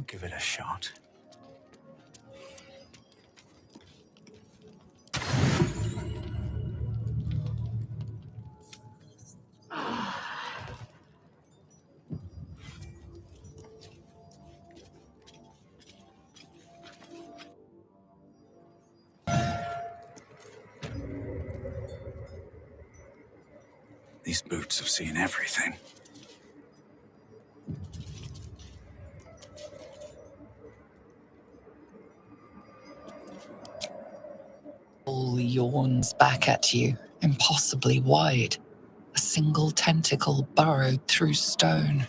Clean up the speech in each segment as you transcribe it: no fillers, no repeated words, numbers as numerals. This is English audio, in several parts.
give it a shot. These boots have seen everything. All yawns back at you, impossibly wide. A single tentacle burrowed through stone.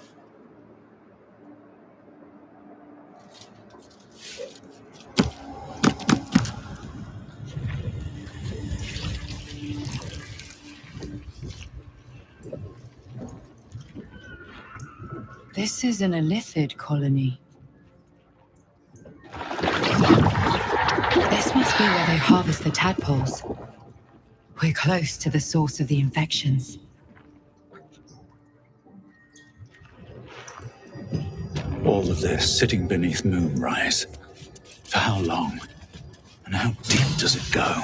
This is an Illithid colony. This must be where they harvest the tadpoles. We're close to the source of the infections. All of this sitting beneath Moonrise. For how long? And how deep does it go?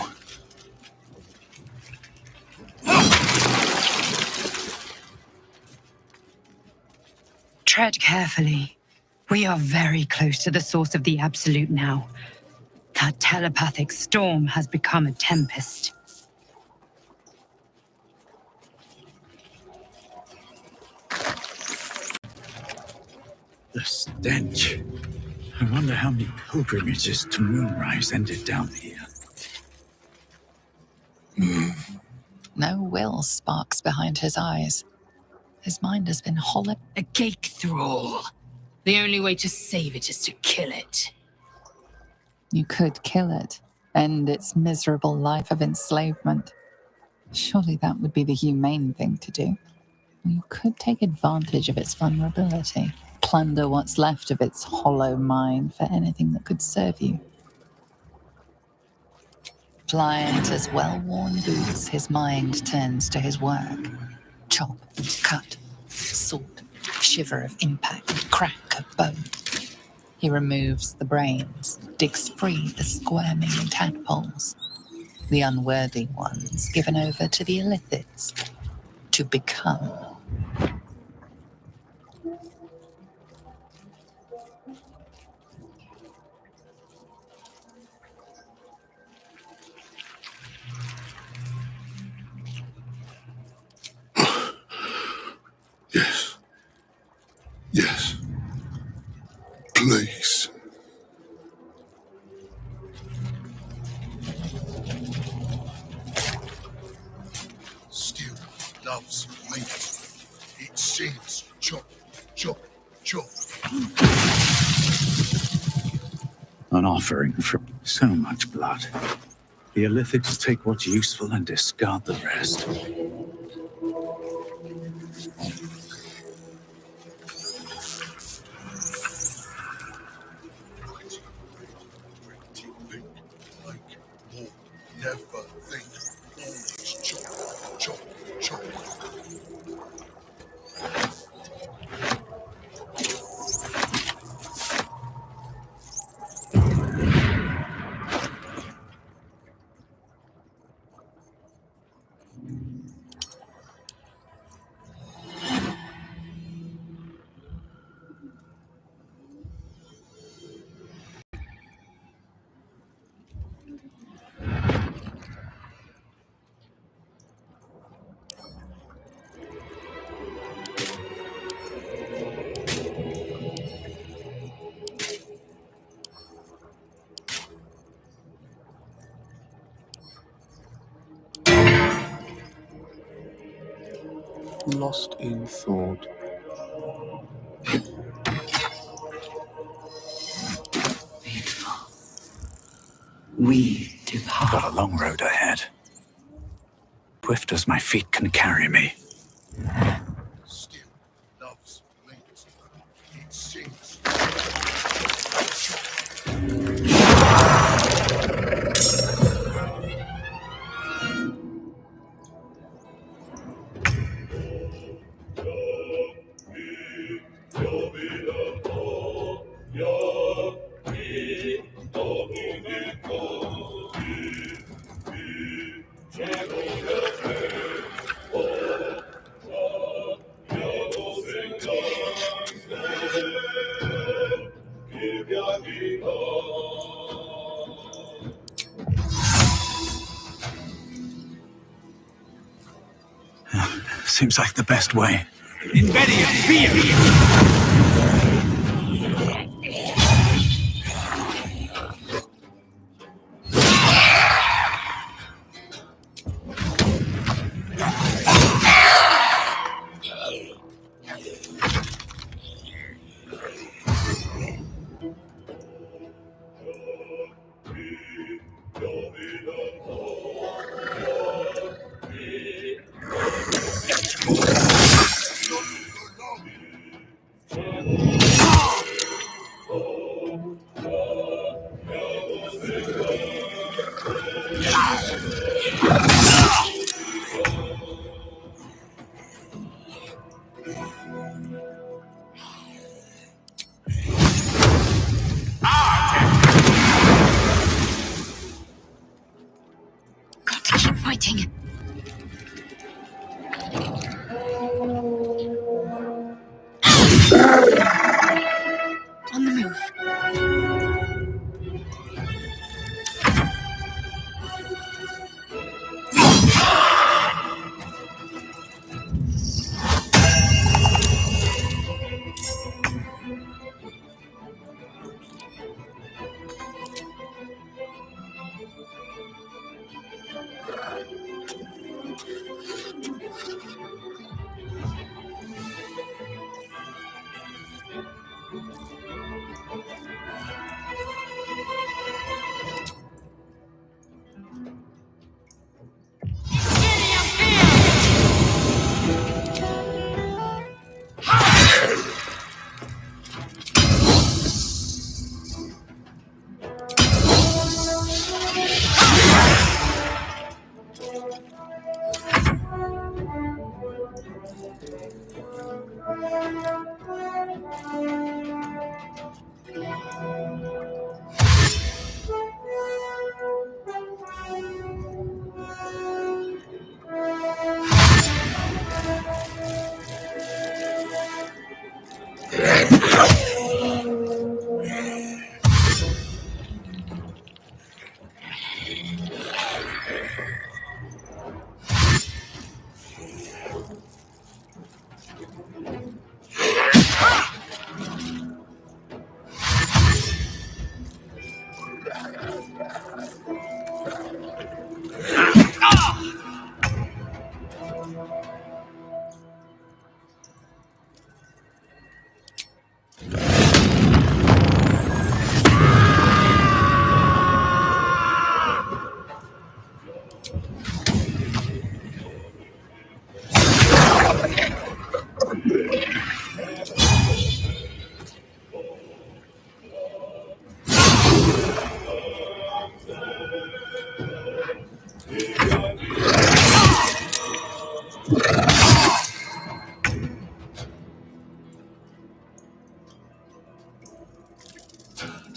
Tread carefully. We are very close to the source of the Absolute now. That telepathic storm has become a tempest. The stench. I wonder how many pilgrimages to Moonrise ended down here. No will sparks behind his eyes. His mind has been hollow. A gate thrall. The only way to save it is to kill it. You could kill it, end its miserable life of enslavement. Surely that would be the humane thing to do. You could take advantage of its vulnerability, plunder what's left of its hollow mind for anything that could serve you. Pliant as well-worn boots, his mind turns to his work. Chop, cut, sort, shiver of impact, crack of bone. He removes the brains, digs free the squirming tadpoles, the unworthy ones given over to the Illithids to become. Yes. Yes. Please. Still loves meat. It sings chop, chop, chop. An offering from so much blood. The Illithids take what's useful and discard the rest. Never think. Always chop, chop, chop. Lost in thought. Beautiful. We depart. Got a long road ahead. Swift as my feet can carry me. Still loves meat. It sings. Yo Seems like the best way. Inveria, fear! Got to keep fighting. On the move.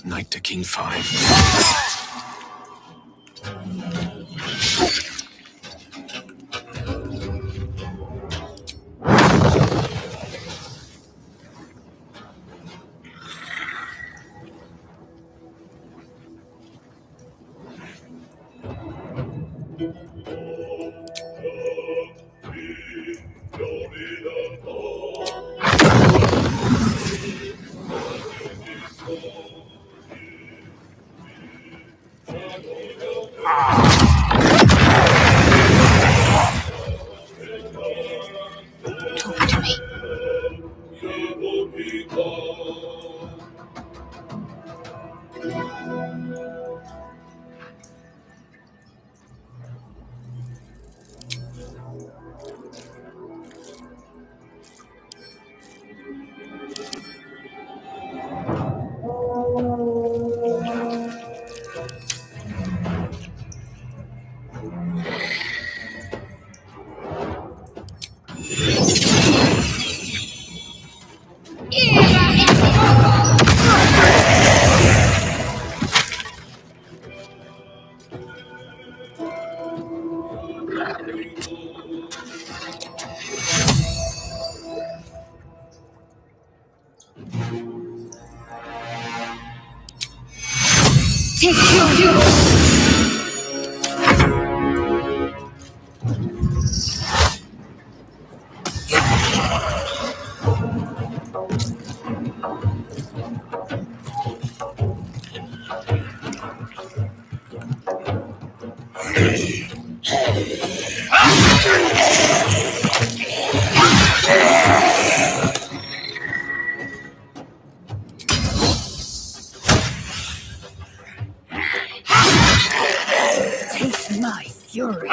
Knight to King 5. Talk to me. Take you! Taste my fury.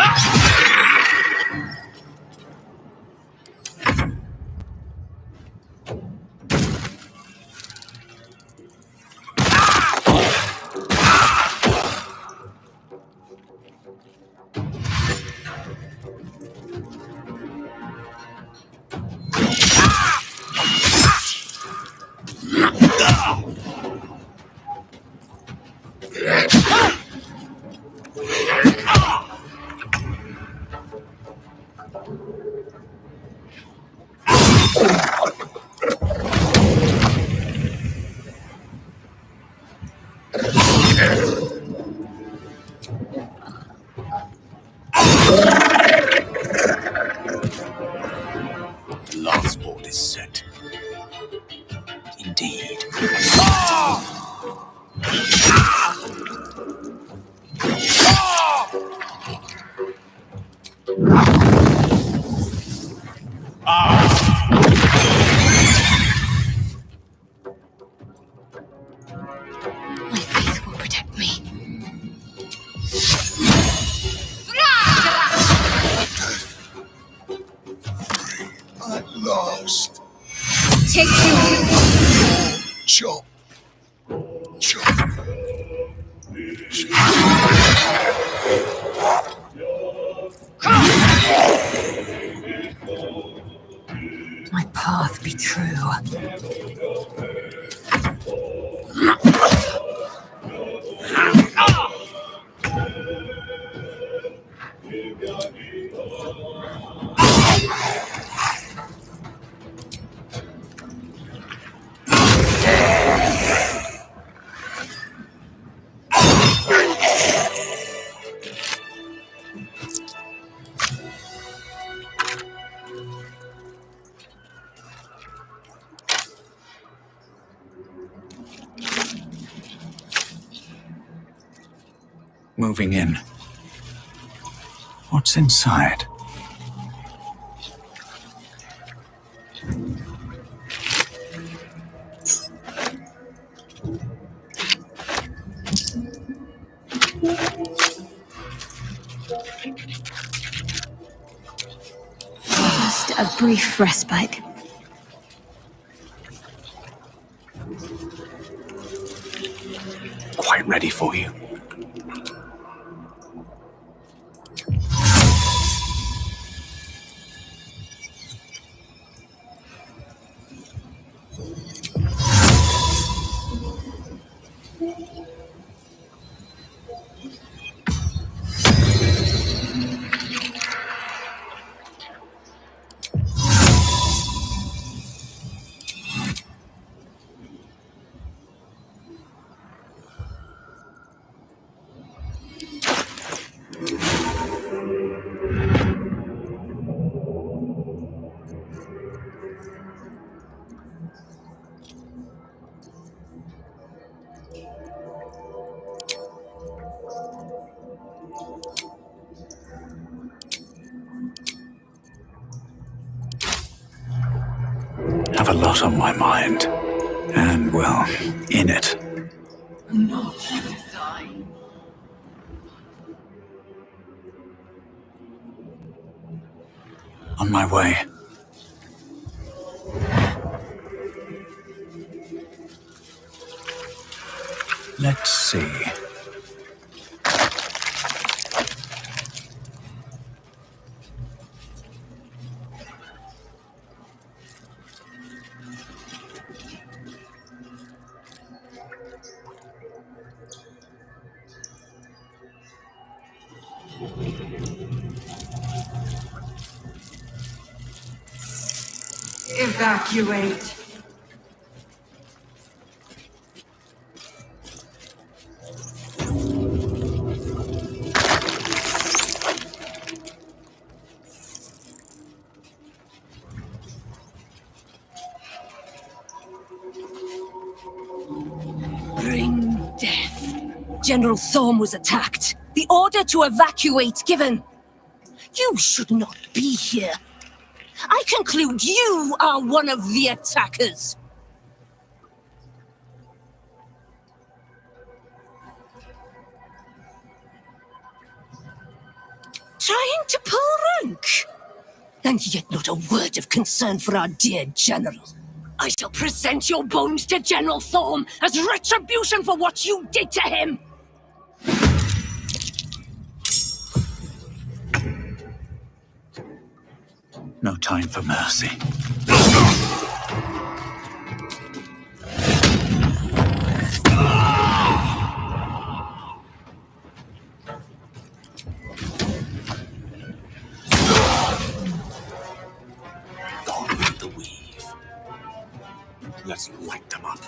The last board is set. Indeed. My faith will protect me. At last. Take you! Chop. Chop. My path be true. Moving in. What's inside? Just a brief respite. Quite ready for you. Have a lot on my mind. And, well, in it. On my way. Let's see. Evacuate. General Thorm was attacked. The order to evacuate given. You should not be here. I conclude you are one of the attackers. Trying to pull rank? And yet not a word of concern for our dear General. I shall present your bones to General Thorm as retribution for what you did to him. No time for mercy. Gone with the weave. Let's light them up.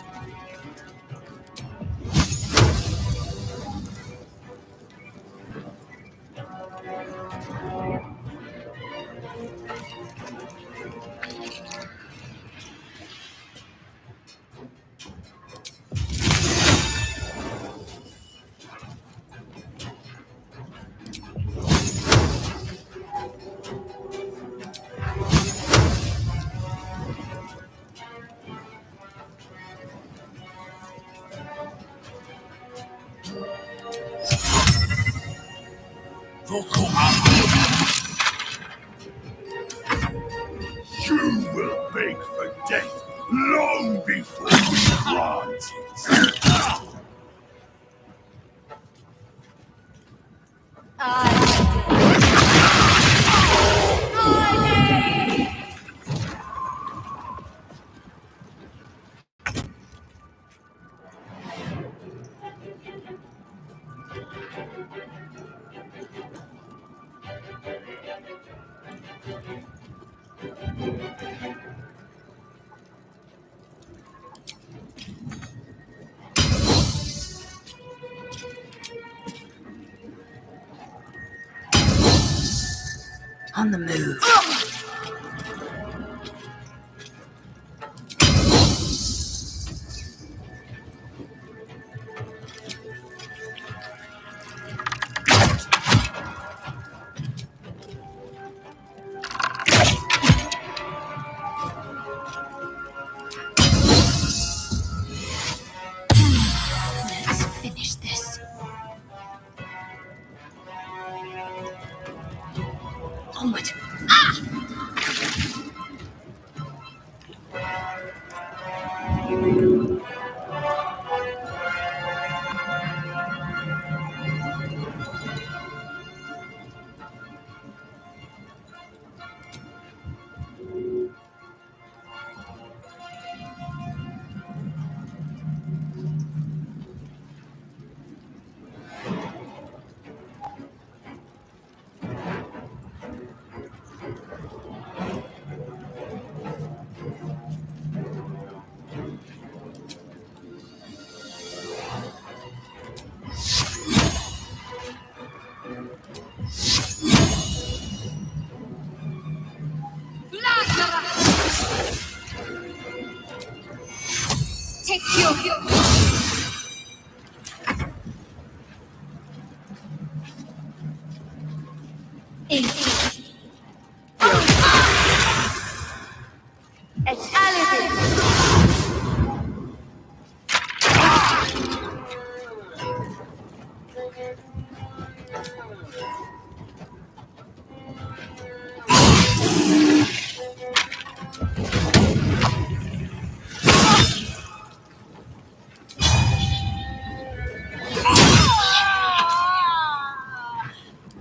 You will beg for death long before we grant it. On the move. Let's finish this. Onward. Take you.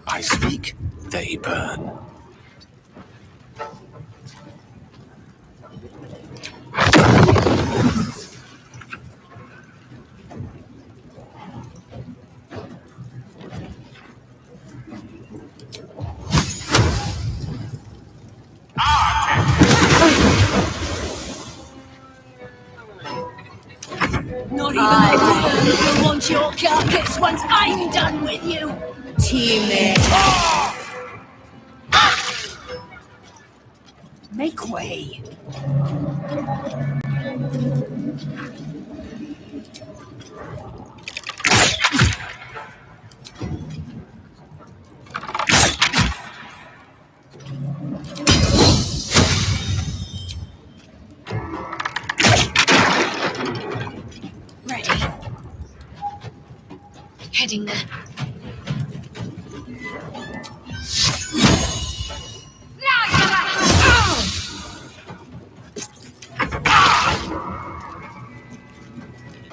I speak, they burn. Not even the will want your carcass once I'm done with you. Teammate. Make way. hiding there.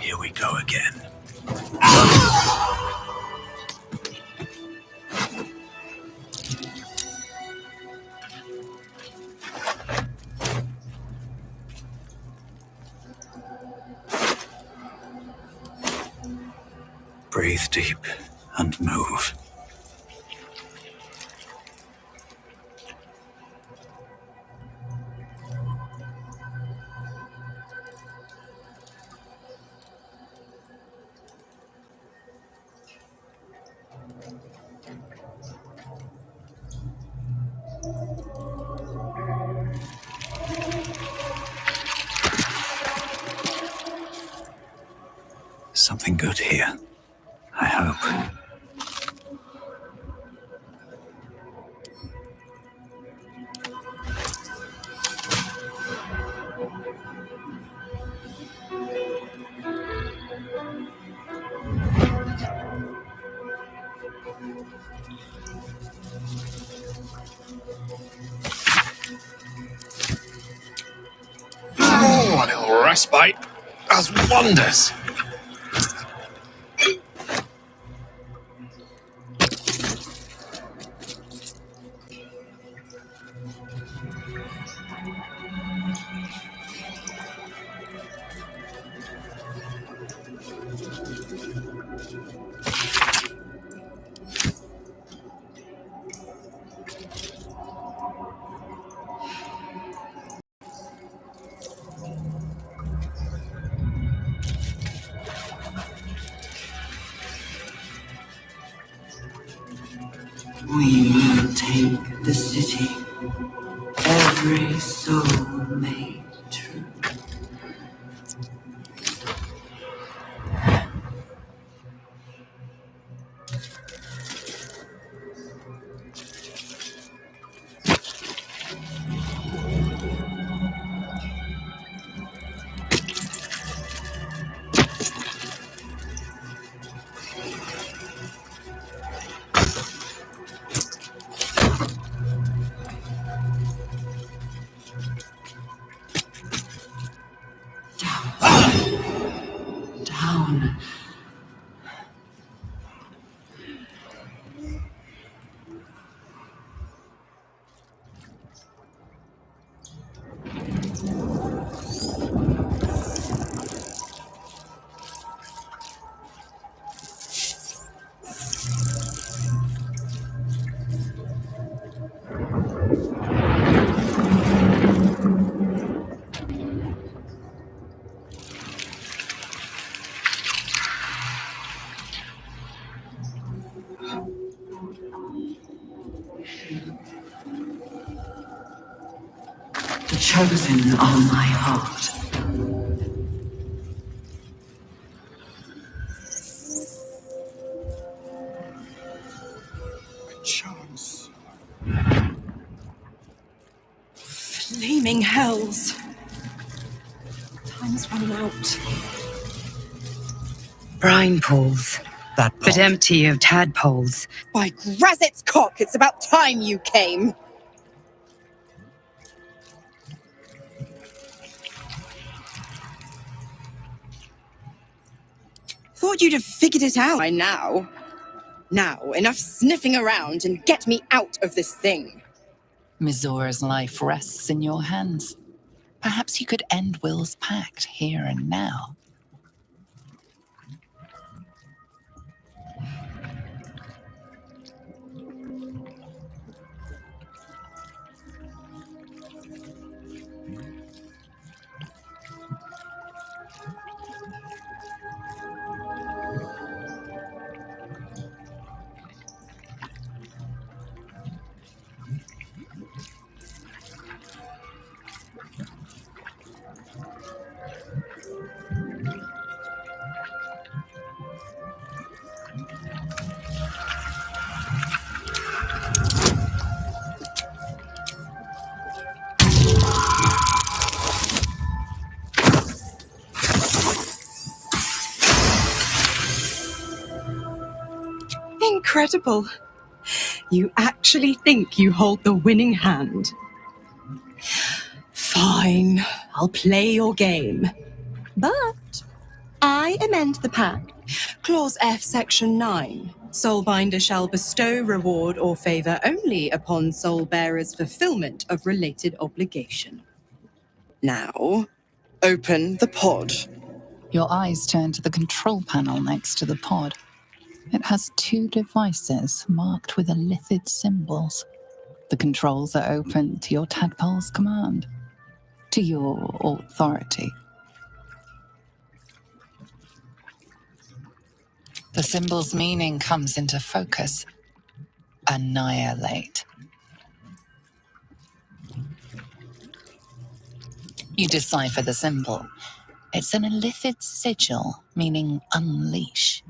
Here we go again. Breathe deep and move. Something good here, I hope. Oh, a little respite does wonders. We will take the city, every soul made true. Down. The chosen are my heart. Chance. Flaming hells. Time's running out. Brine pools, That but pot. empty of tadpoles. By Grazit's cock, it's about time you came. Thought you'd have figured it out by now. Now, enough sniffing around and get me out of this thing. Mizora's life rests in your hands. Perhaps you could end Will's pact here and now. Incredible. You actually think you hold the winning hand. Fine, I'll play your game. But I amend the pact. Clause F, Section 9. Soulbinder shall bestow reward or favor only upon soul bearer's fulfillment of related obligation. Now, open the pod. Your eyes turn to the control panel next to the pod. It has 2 devices marked with illithid symbols. The controls are open to your tadpole's command, to your authority. The symbol's meaning comes into focus. Annihilate. You decipher the symbol. It's an illithid sigil, meaning unleash.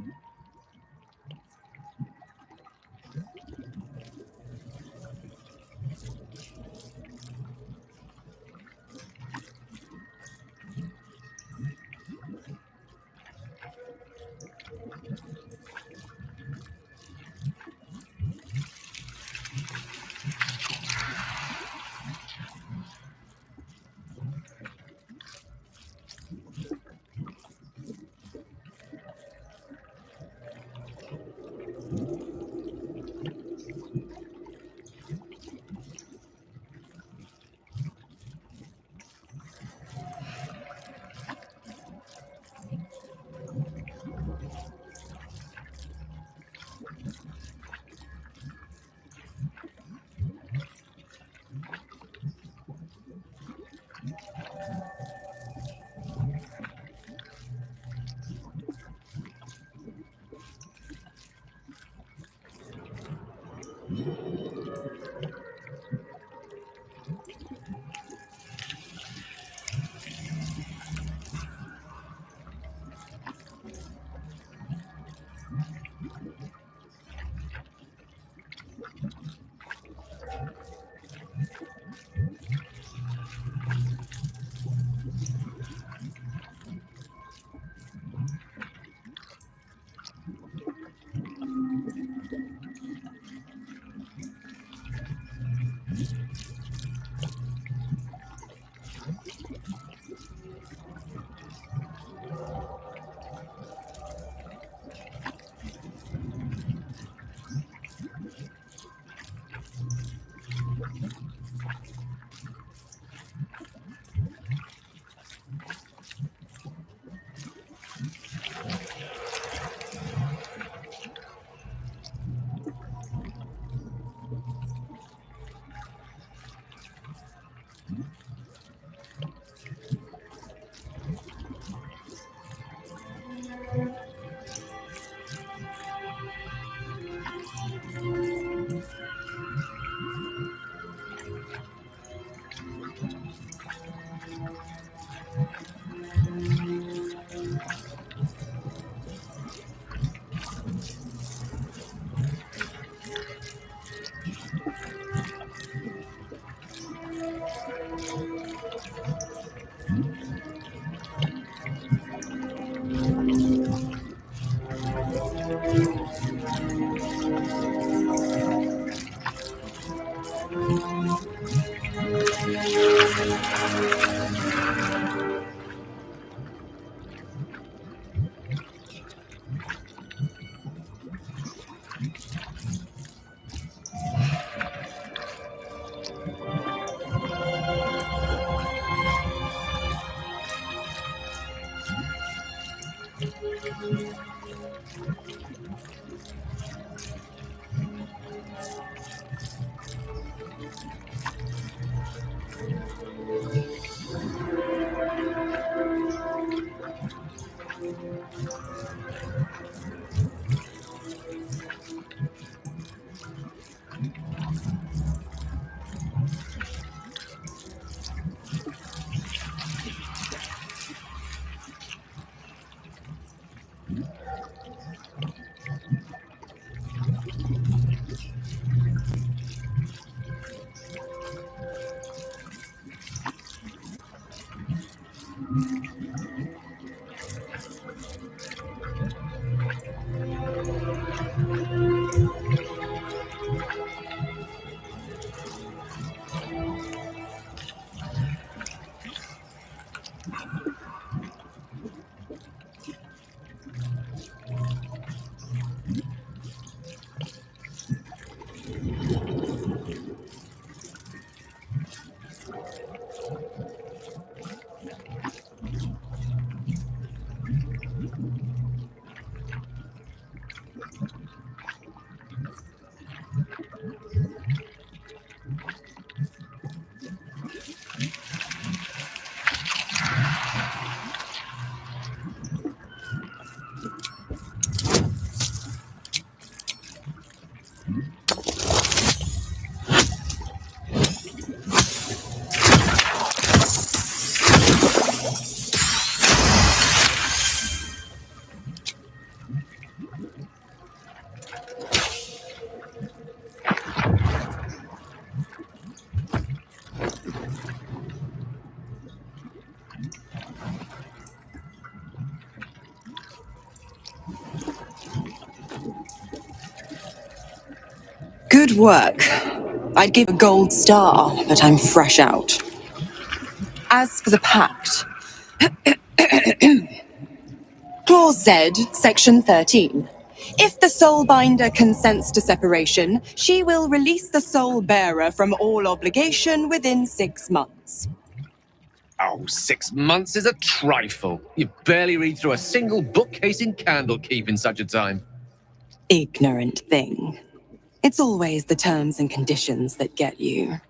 Good work. I'd give a gold star, but I'm fresh out. As for the pact, Clause Z, Section 13. If the soulbinder consents to separation, she will release the soul bearer from all obligation within 6 months. Oh, 6 months is a trifle. You barely read through a single bookcase in Candlekeep in such a time. Ignorant thing. It's always the terms and conditions that get you.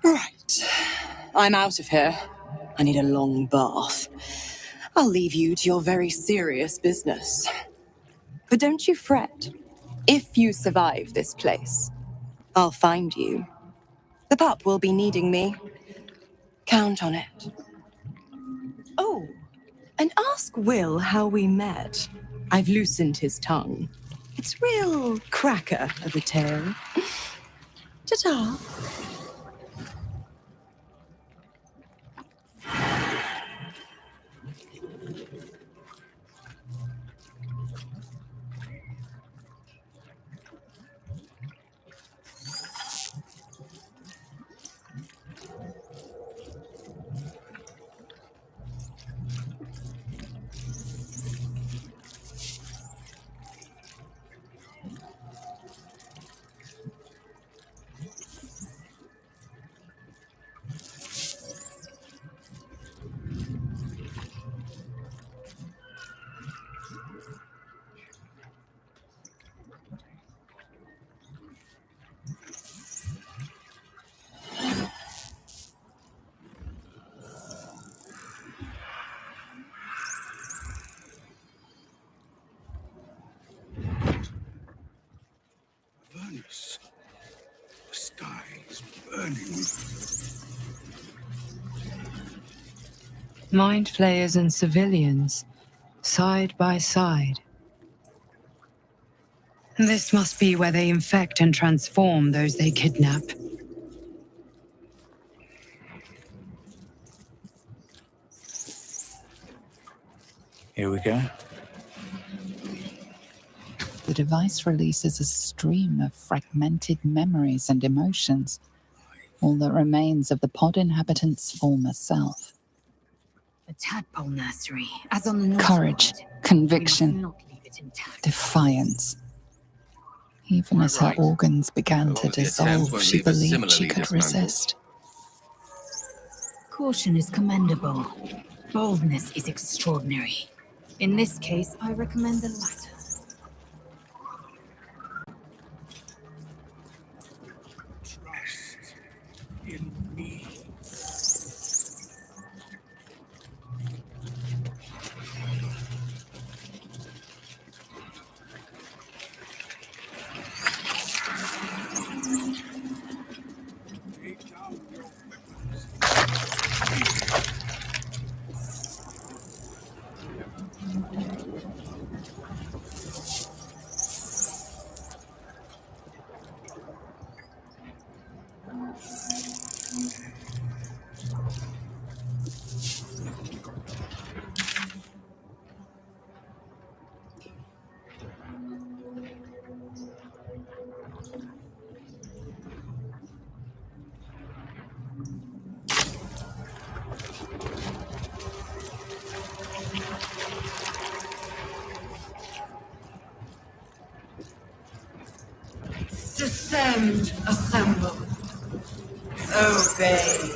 Right. I'm out of here. I need a long bath. I'll leave you to your very serious business. But don't you fret. If you survive this place, I'll find you. The pup will be needing me. Count on it. Oh, and ask Will how we met. I've loosened his tongue. It's real cracker of a tale. Ta-ta. Furnace. The sky is burning. Mind flayers and civilians, side by side. This must be where they infect and transform those they kidnap. Here we go. The device releases a stream of fragmented memories and emotions, all that remains of the pod inhabitant's former self. A tadpole nursery, as on the Courage, conviction, defiance. Even as her organs began to the attempt dissolve, won't she leave us believed she similarly could dismantled. resist. Caution is commendable. Boldness is extraordinary. In this case, I recommend the latter. Trust in me. Take down your weapons. Descend, assemble. Obey.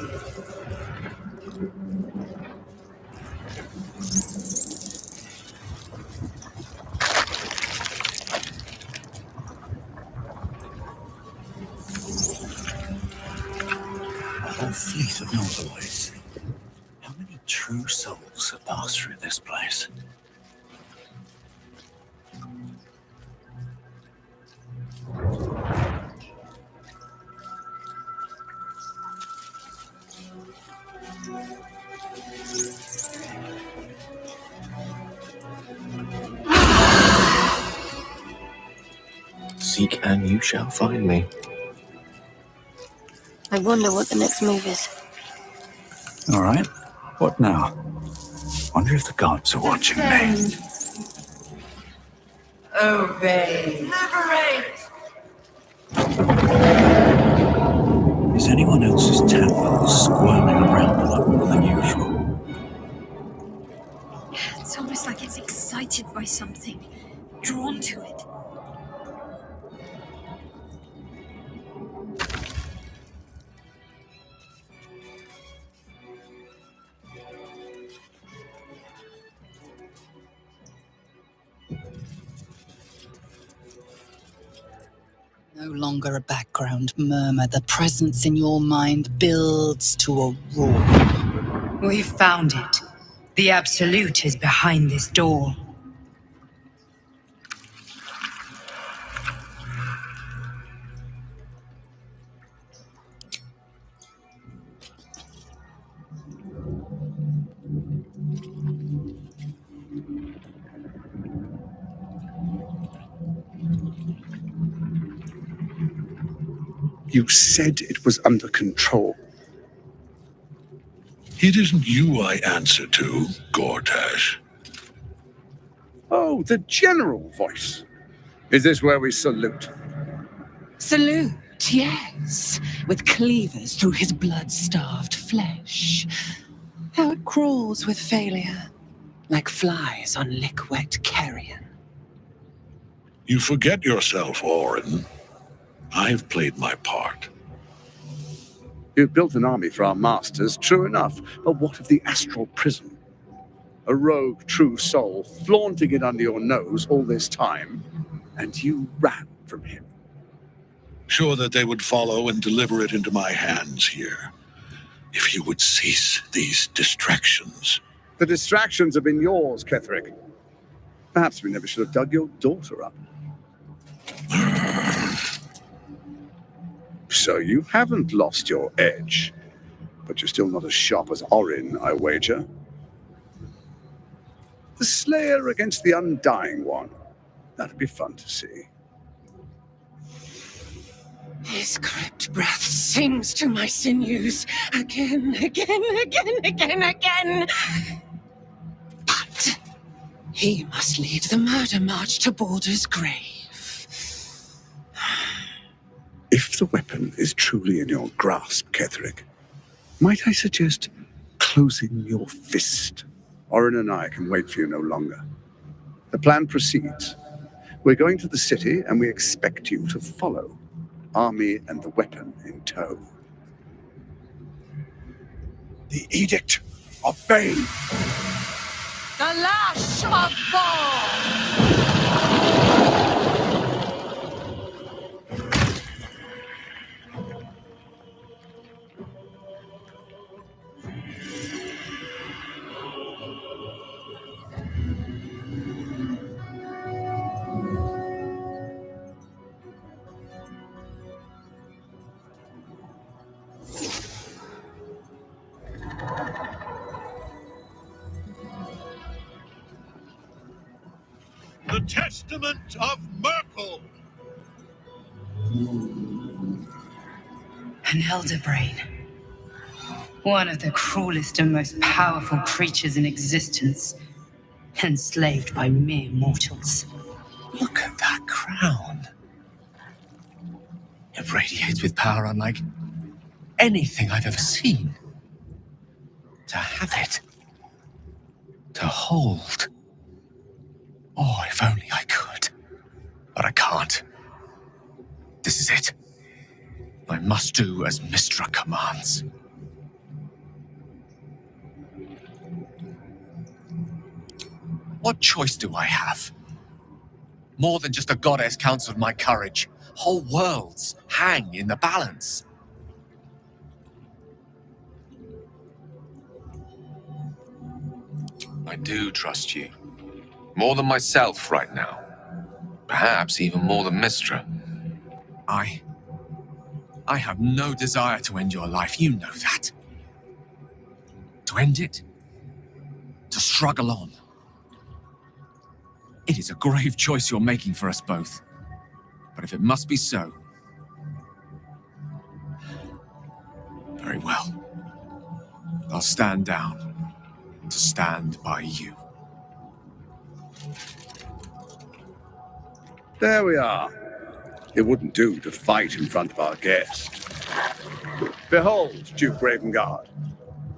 A whole fleet of Nautilus. How many true souls have passed through this place? Seek and you shall find me. I wonder what the next move is. All right. What now? Wonder if the gods are watching me. Obey. Liberate! Is anyone else's temple squirming around a lot more than usual? It's almost like it's excited by something, drawn to it. No longer a background murmur. The presence in your mind builds to a roar. We found it. The Absolute is behind this door. You said it was under control. It isn't you I answer to, Gortash. Oh, the general voice. Is this where we salute? Salute, yes, with cleavers through his blood-starved flesh. How it crawls with failure, like flies on lick-wet carrion. You forget yourself, Orin. I've played my part. You've built an army for our masters, true enough. But what of the astral prison? A rogue true soul flaunting it under your nose all this time, and you ran from him. Sure that they would follow and deliver it into my hands here. If you would cease these distractions. The distractions have been yours, Ketherick. Perhaps we never should have dug your daughter up. So you haven't lost your edge, but you're still not as sharp as Orin, I wager. The Slayer against the Undying One. That'd be fun to see. His crypt breath sings to my sinews again. But he must lead the murder march to Baldur's grave. If the weapon is truly in your grasp, Ketherick, might I suggest closing your fist? Orin and I can wait for you no longer. The plan proceeds. We're going to the city, and we expect you to follow. Army and the weapon in tow. The Edict of Bane! The lash of Bhaal! The Testament of Merkel! An elder brain. One of the cruelest and most powerful creatures in existence. Enslaved by mere mortals. Look at that crown. It radiates with power unlike anything I've ever seen. To have it. To hold. Oh, if only I could. But I can't. This is it. I must do as Mystra commands. What choice do I have? More than just a goddess counts of my courage. Whole worlds hang in the balance. I do trust you. More than myself right now. Perhaps even more than Mistra. I have no desire to end your life, you know that. To end it, to struggle on. It is a grave choice you're making for us both. But if it must be so, very well. I'll stand down to stand by you. There we are. It wouldn't do to fight in front of our guest. Behold, Duke Ravengard,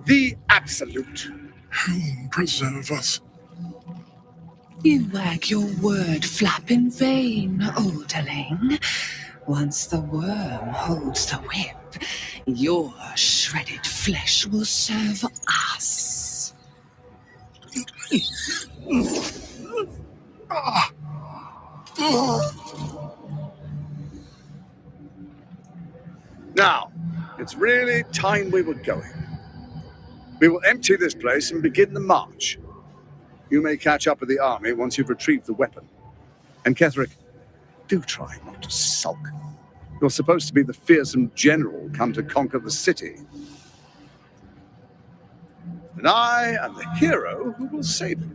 the Absolute. Princess Xenophus. You wag your word flap in vain, olderling. Once the worm holds the whip, your shredded flesh will serve us. Now, it's really time we were going. We will empty this place and begin the march. You may catch up with the army once you've retrieved the weapon. And Ketheric, do try not to sulk. You're supposed to be the fearsome general come to conquer the city. And I am the hero who will save it.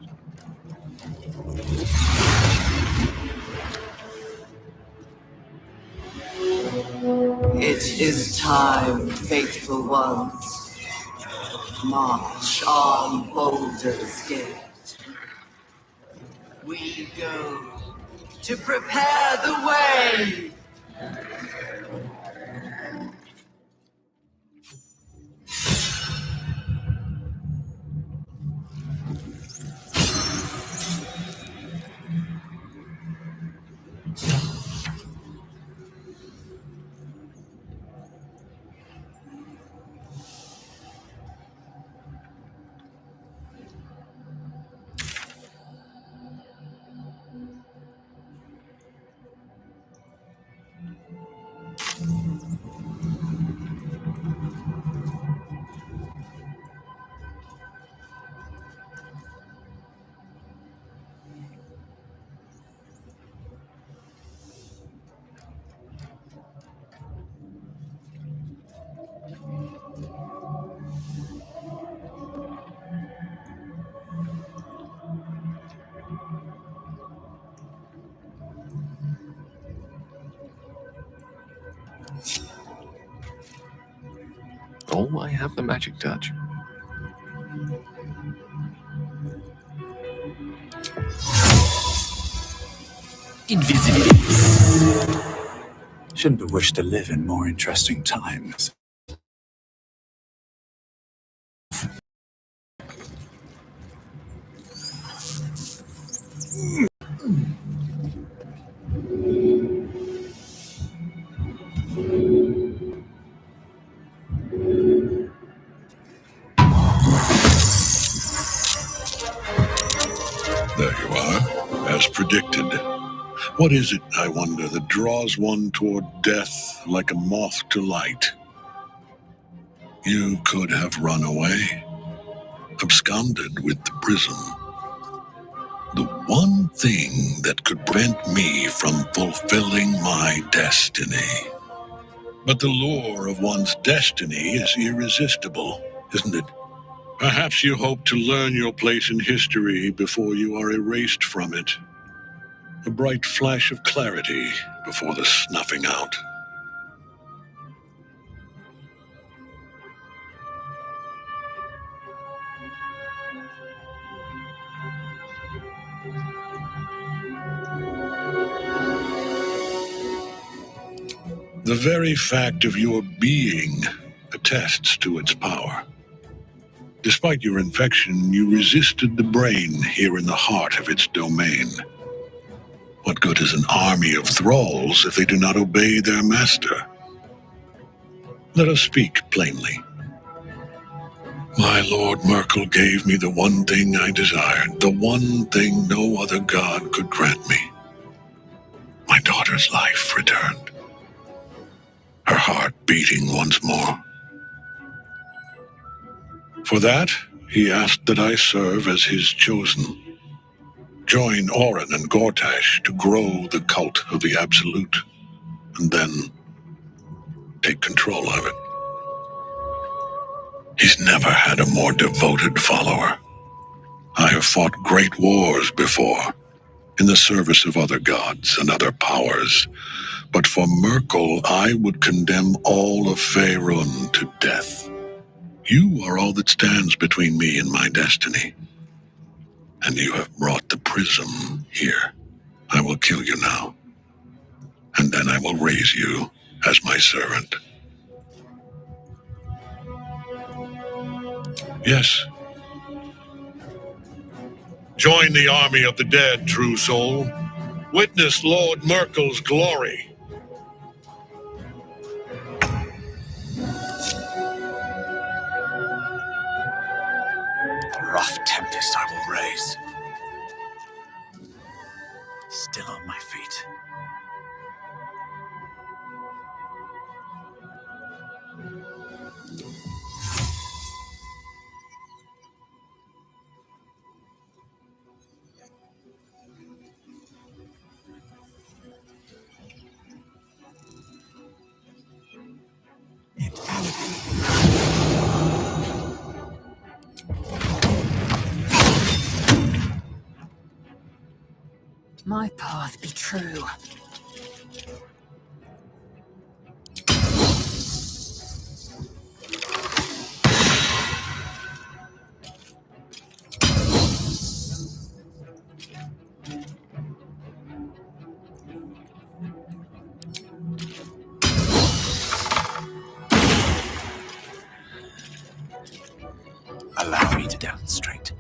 It is time, faithful ones. March on Baldur's Gate. We go to prepare the way. Oh, I have the magic touch. Invisibility. Shouldn't have wished to live in more interesting times. There you are, as predicted. What is it, I wonder, that draws one toward death like a moth to light? You could have run away, absconded with the prism. The one thing that could prevent me from fulfilling my destiny. But the lure of one's destiny is irresistible, isn't it? Perhaps you hope to learn your place in history before you are erased from it. A bright flash of clarity before the snuffing out. The very fact of your being attests to its power. Despite your infection, you resisted the brain here in the heart of its domain. What good is an army of thralls if they do not obey their master? Let us speak plainly. My Lord Merkel gave me the one thing I desired, the one thing no other god could grant me. My daughter's life returned. Her heart beating once more. For that, He asked that I serve as his chosen. Join Orin and Gortash to grow the cult of the Absolute, and then take control of it. He's never had a more devoted follower. I have fought great wars before, in the service of other gods and other powers, but for Merkel, I would condemn all of Faerun to death. You are all that stands between me and my destiny, and you have brought the prism here. I will kill you now, and then I will raise you as my servant. Yes. Join the army of the dead, true soul. Witness Lord Merkel's glory. A rough tempest I will raise. Still on my feet. My path be true. Allow me to demonstrate.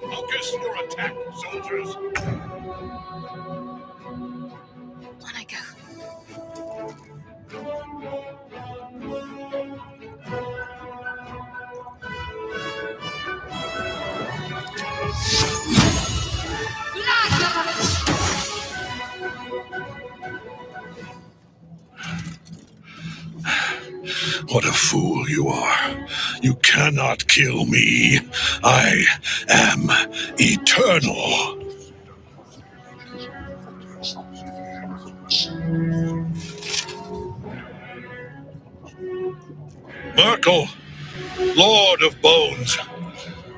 Focus your attack, soldiers. On I go. What a fool you are. You cannot kill me. I am eternal. Merkel, Lord of Bones,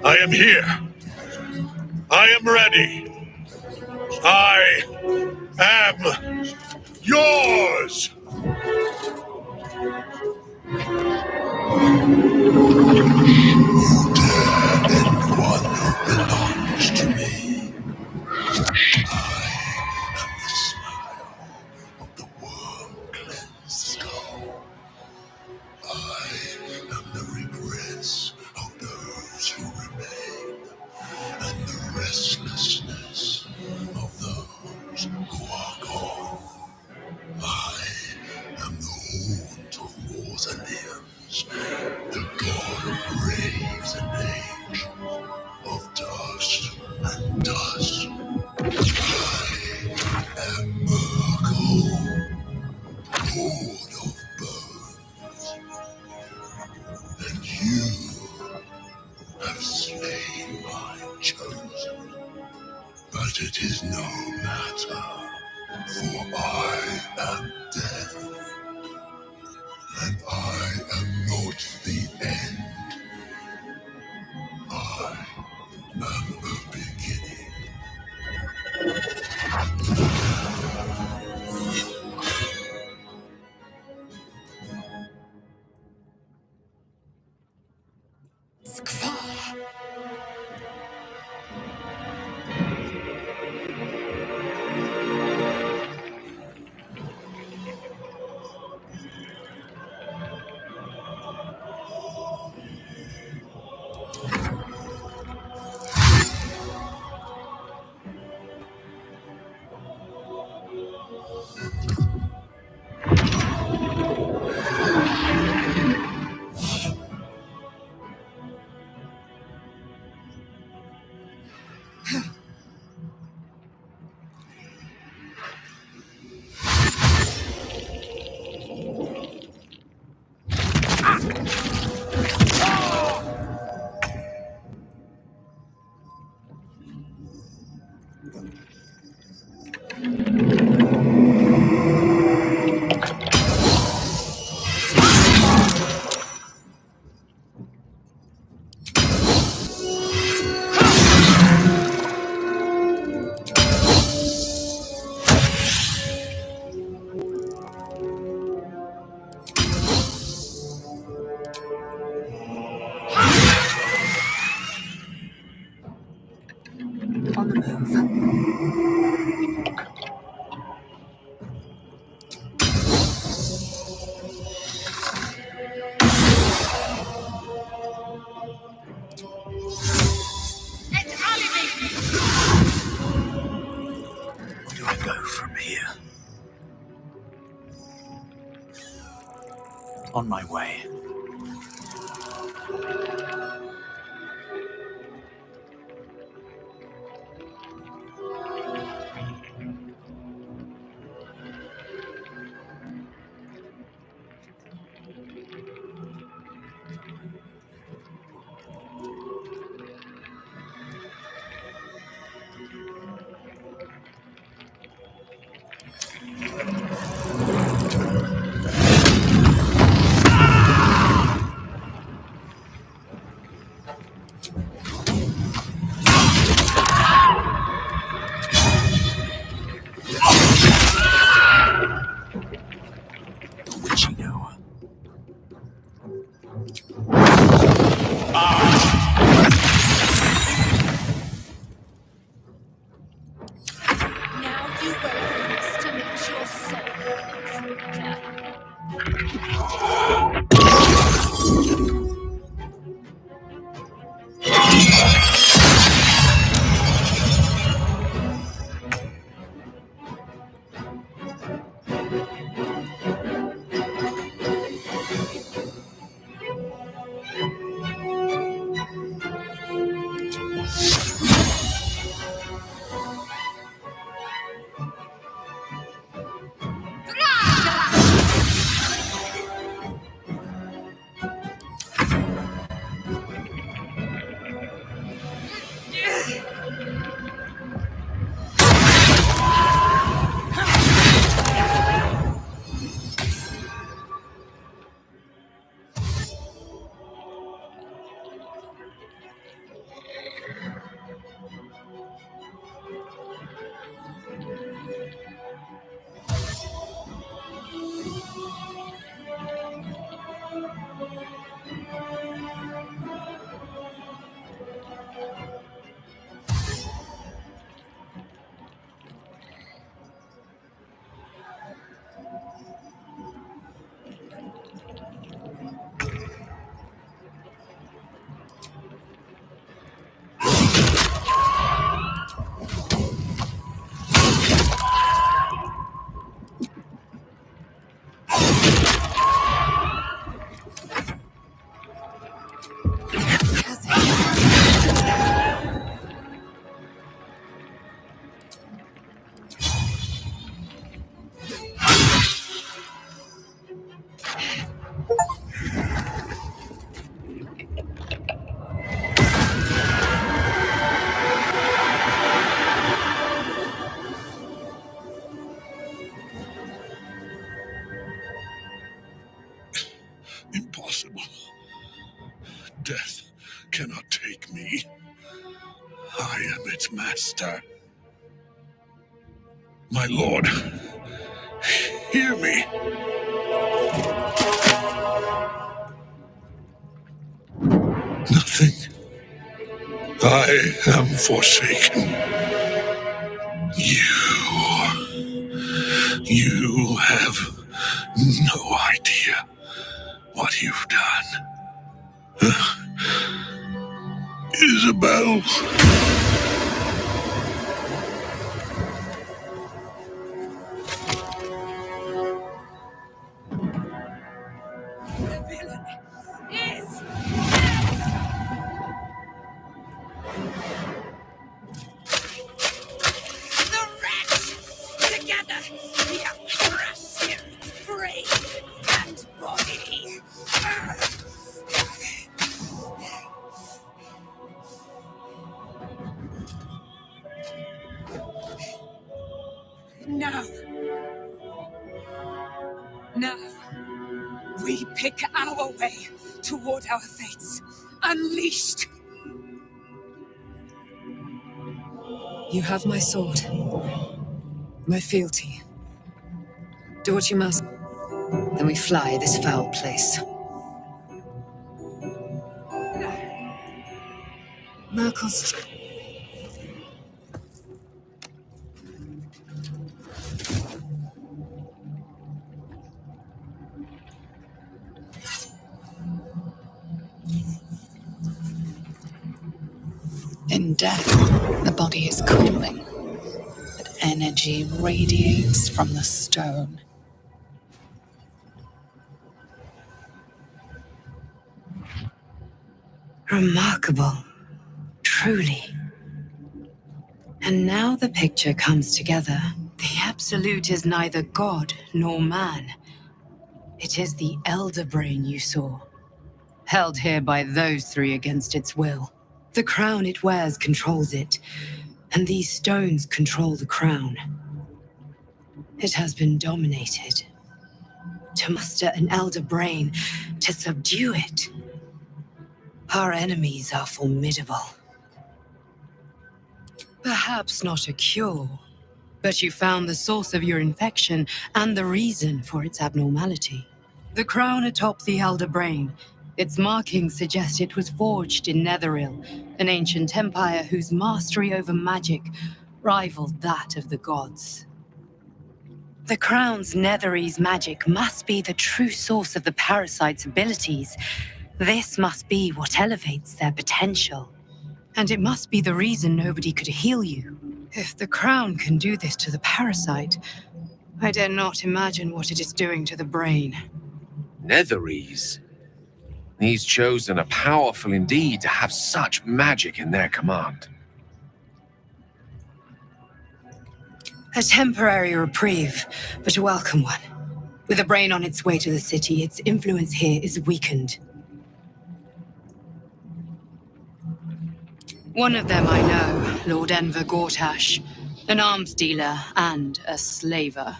I am here. I am ready. I am yours. I chose. But it is no matter, for I am death, and I am not the end. I am a beginning. On the move. Where do I go from here? On my way. I am its master. My lord, hear me. Nothing. I am forsaken. You have no idea what you've done. Isabel. The villain is the wretch! Together, we have crushed him, brain and body. Now, we pick our way toward our fates, unleashed. You have my sword, my fealty. Do what you must. Then we fly this foul place. Merkel's. In death, the body is cooling, but energy radiates from the stone. Remarkable. Truly. And now the picture comes together. The Absolute is neither God nor man. It is the Elder Brain you saw, held here by those three against its will. The crown it wears controls it, and these stones control the crown. It has been dominated. To muster an Elder Brain, to subdue it. Our enemies are formidable. Perhaps not a cure, but you found the source of your infection and the reason for its abnormality. The crown atop the Elder Brain. Its markings suggest it was forged in Netheril, an ancient empire whose mastery over magic rivaled that of the gods. The crown's Netherese magic must be the true source of the parasite's abilities. This must be what elevates their potential. And it must be the reason nobody could heal you. If the crown can do this to the parasite, I dare not imagine what it is doing to the brain. Netherese? These chosen are powerful indeed to have such magic in their command. A temporary reprieve, but a welcome one. With the brain on its way to the city, its influence here is weakened. One of them I know, Lord Enver Gortash, an arms dealer and a slaver.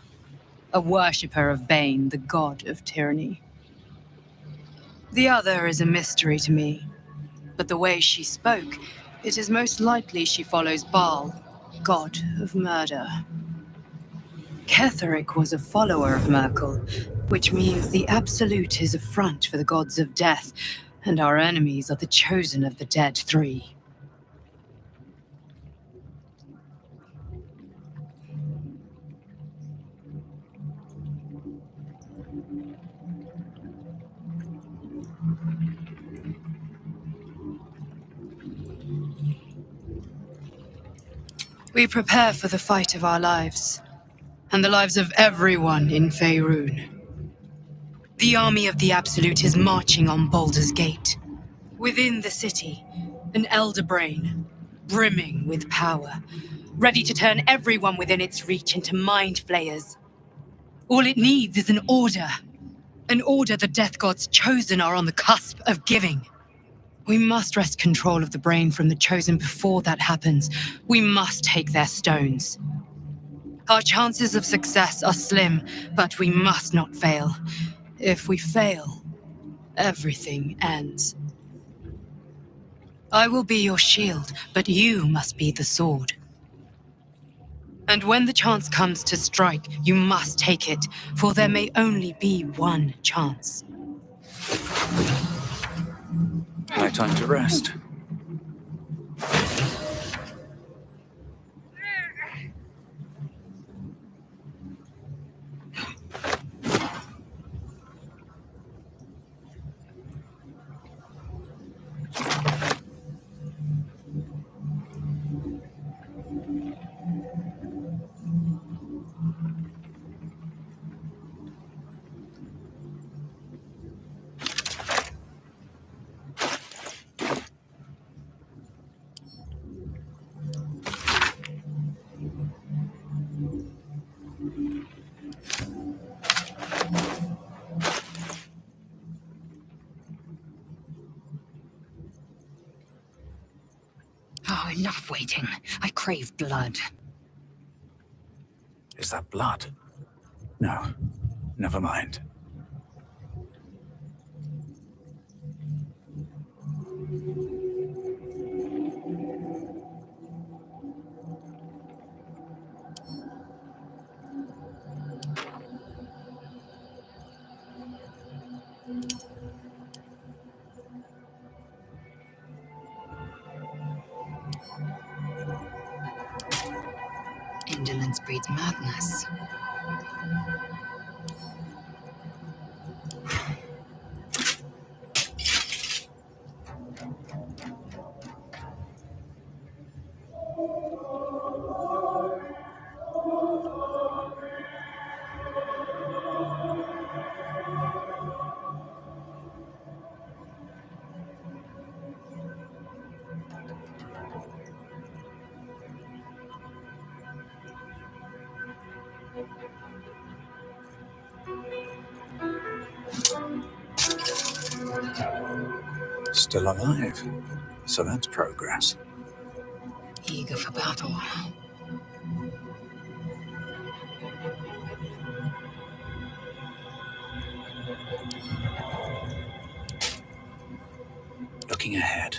A worshipper of Bane, the god of tyranny. The other is a mystery to me, but the way she spoke, it is most likely she follows Baal, god of murder. Ketheric was a follower of Merkel, which means the Absolute is a front for the gods of death, and our enemies are the chosen of the dead three. We prepare for the fight of our lives, and the lives of everyone in Faerun. The army of the Absolute is marching on Baldur's Gate. Within the city, an Elder Brain, brimming with power, ready to turn everyone within its reach into mind flayers. All it needs is an order the Death God's chosen are on the cusp of giving. We must wrest control of the brain from the chosen before that happens. We must take their stones. Our chances of success are slim, but we must not fail. If we fail, everything ends. I will be your shield, but you must be the sword. And when the chance comes to strike, you must take it, for there may only be one chance. No time to rest. Oh, enough waiting. I crave blood. Is that blood? No, never mind. Indolence breeds madness. Still alive. So that's progress. Eager for battle. Looking ahead.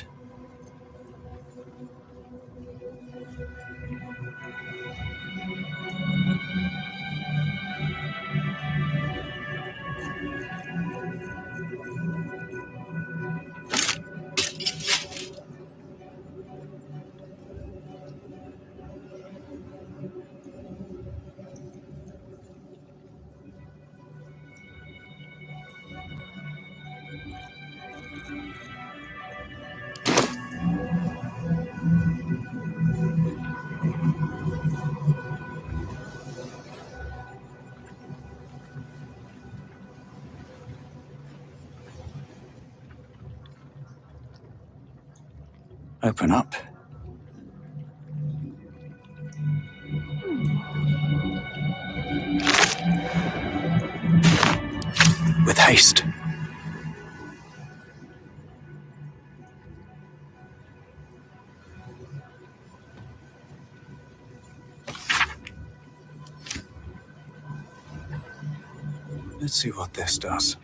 Open up. With haste. Let's see what this does.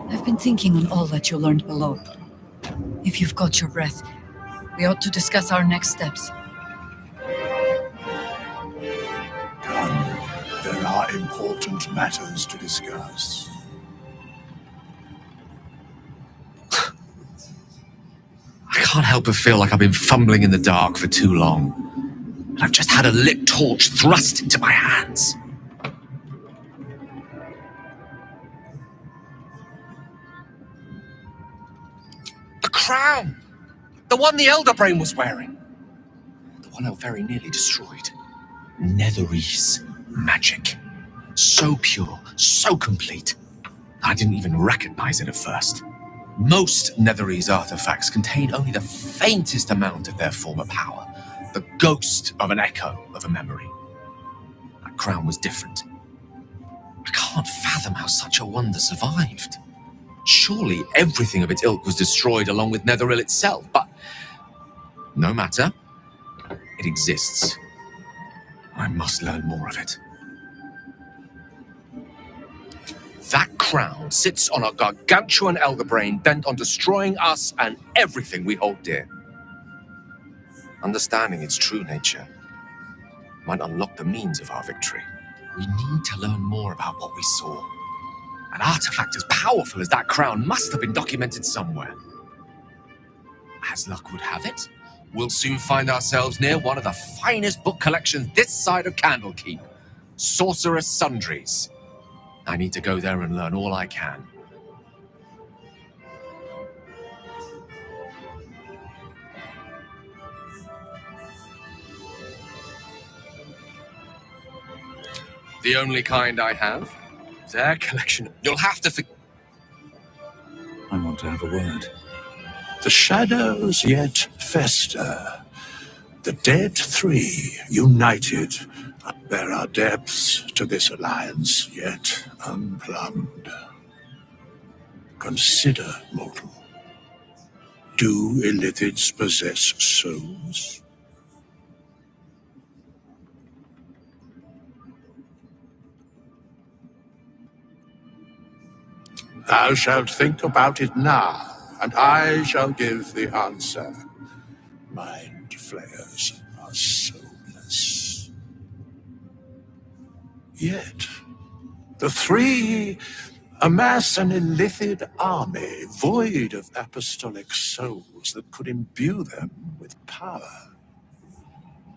I've been thinking on all that you learned below. If you've got your breath, we ought to discuss our next steps. Come, there are important matters to discuss. I can't help but feel like I've been fumbling in the dark for too long. And I've just had a lit torch thrust into my hands. The crown! The one the Elder Brain was wearing. The one I very nearly destroyed. Netherese magic. So pure, so complete. I didn't even recognize it at first. Most Netherese artifacts contain only the faintest amount of their former power, the ghost of an echo of a memory. That crown was different. I can't fathom how such a wonder survived. Surely everything of its ilk was destroyed along with Netheril itself, but no matter. It exists. I must learn more of it. That crown sits on a gargantuan elder brain bent on destroying us and everything we hold dear. Understanding its true nature might unlock the means of our victory. We need to learn more about what we saw. An artifact as powerful as that crown must have been documented somewhere. As luck would have it, we'll soon find ourselves near one of the finest book collections this side of Candlekeep, Sorceress Sundries. I need to go there and learn all I can. The only kind I have? Their collection. You'll have to I want to have a word. The shadows yet fester. The dead three united. There are depths to this alliance yet unplumbed. Consider, mortal. Do illithids possess souls? Thou shalt think about it now, and I shall give the answer. Mind flayers are soulless. Yet, the three amass an illithid army void of apostolic souls that could imbue them with power.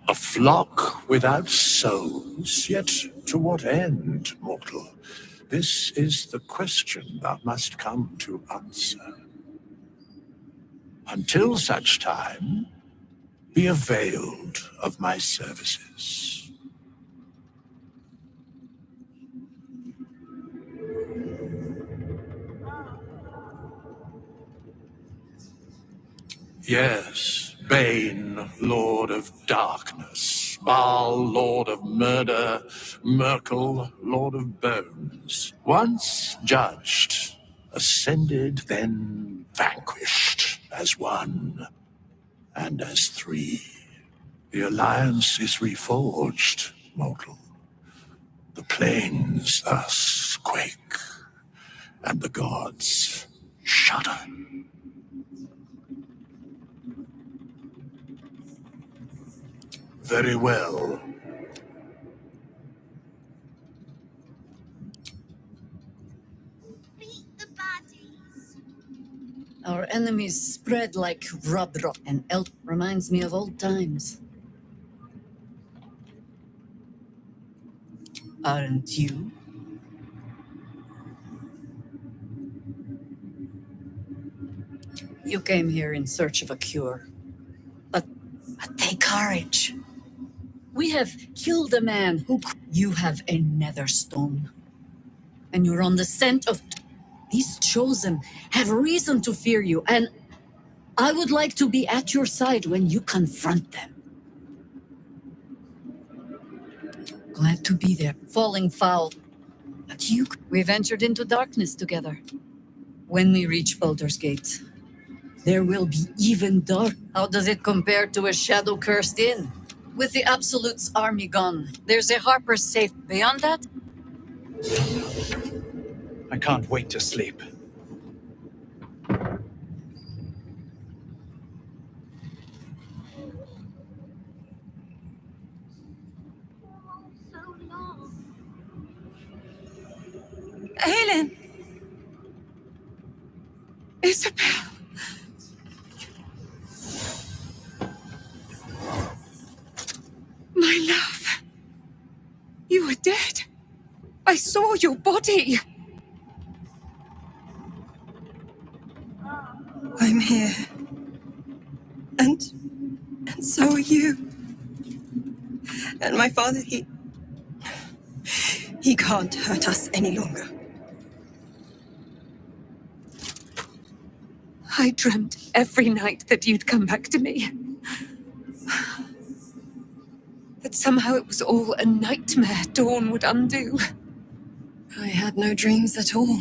A flock without souls, yet to what end, mortal? This is the question thou must come to answer. Until such time, be availed of my services. Yes, Bane, Lord of Darkness, Baal, Lord of Murder, Merkel, Lord of Bones. Once judged, ascended, then vanquished as one and as three. The alliance is reforged, mortal. The plains thus quake, and the gods shudder. Very well. Our enemies spread like rubber, and elk reminds me of old times. Aren't you? You came here in search of a cure. But take courage. We have killed a man who... You have a nether stone. And you're on the scent of... These chosen have reason to fear you, and I would like to be at your side when you confront them. Glad to be there, falling foul. But we've entered into darkness together. When we reach Baldur's Gate, there will be even dark. How does it compare to a shadow-cursed inn? With the Absolute's army gone, there's a Harper's safe. Beyond that? I can't wait to sleep. Helen! Isabel! My love! You were dead. I saw your body. I'm here. And so are you. And my father, he... He can't hurt us any longer. I dreamt every night that you'd come back to me. That somehow it was all a nightmare Dawn would undo. I had no dreams at all.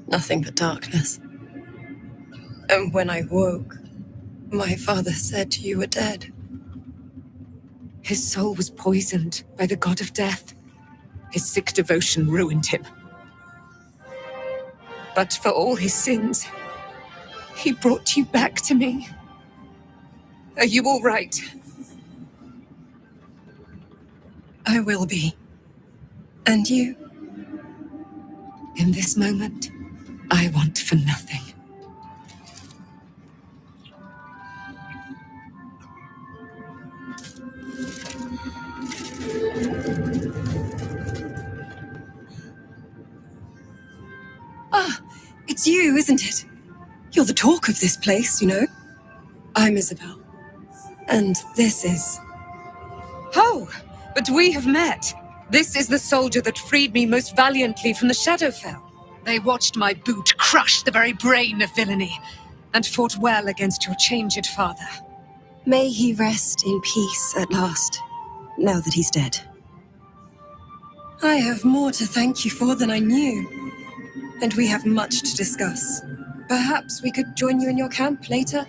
Nothing but darkness. And when I woke, my father said you were dead. His soul was poisoned by the god of death. His sick devotion ruined him. But for all his sins, he brought you back to me. Are you all right? I will be. And you? In this moment, I want for nothing. Ah, it's you, isn't it? You're the talk of this place, you know. I'm Isabel. And this is... Oh, but we have met. This is the soldier that freed me most valiantly from the Shadowfell. They watched my boot crush the very brain of villainy, and fought well against your changed father. May he rest in peace at last, now that he's dead. I have more to thank you for than I knew, and we have much to discuss. Perhaps we could join you in your camp later?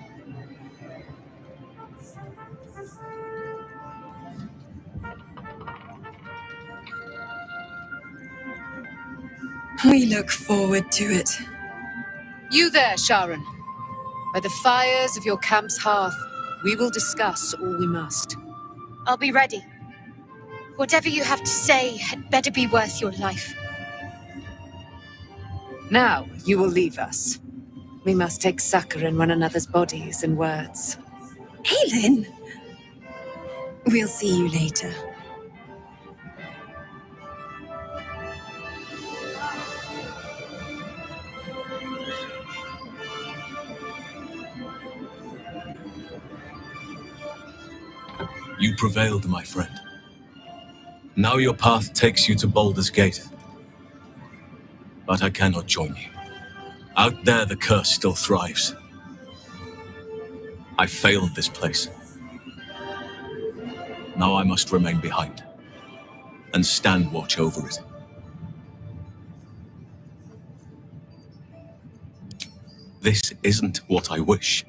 We look forward to it. You there, Sharon. By the fires of your camp's hearth, we will discuss all we must. I'll be ready. Whatever you have to say had better be worth your life. Now, you will leave us. We must take succor in one another's bodies and words. Aelin! We'll see you later. You prevailed, my friend. Now your path takes you to Baldur's Gate. But I cannot join you. Out there, the curse still thrives. I failed this place. Now I must remain behind and stand watch over it. This isn't what I wish.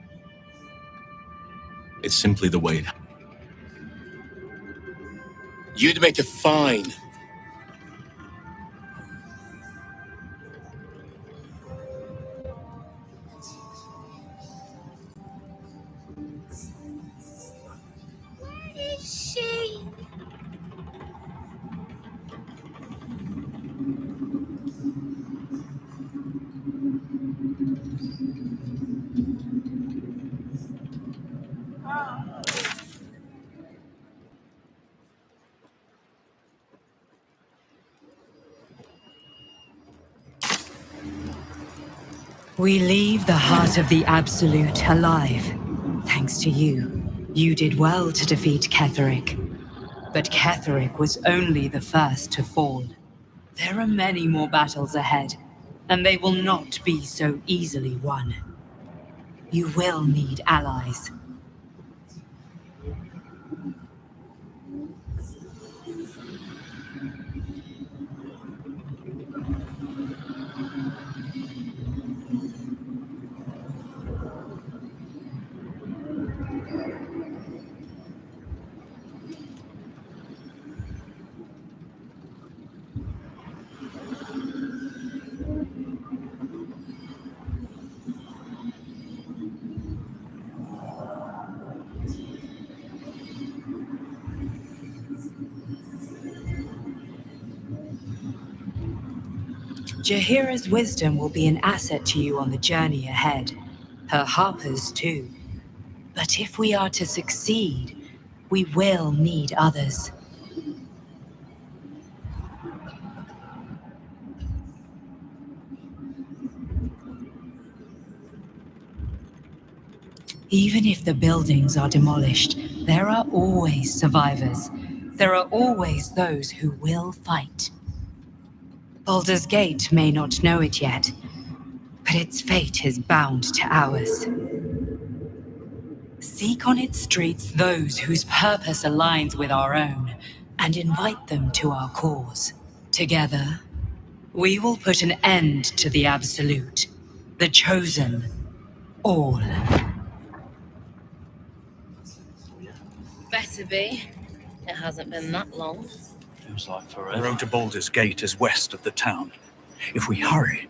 It's simply the way it happens. You'd make it fine. Where is she? We leave the heart of the Absolute alive. Thanks to you. You did well to defeat Ketheric. But Ketheric was only the first to fall. There are many more battles ahead, and they will not be so easily won. You will need allies. Jaheira's wisdom will be an asset to you on the journey ahead. Her harpers too. But if we are to succeed, we will need others. Even if the buildings are demolished, there are always survivors. There are always those who will fight. Baldur's Gate may not know it yet, but its fate is bound to ours. Seek on its streets those whose purpose aligns with our own, and invite them to our cause. Together, we will put an end to the Absolute, the Chosen, all. Better be. It hasn't been that long. Feels like forever. The road to Baldur's Gate is west of the town. If we hurry,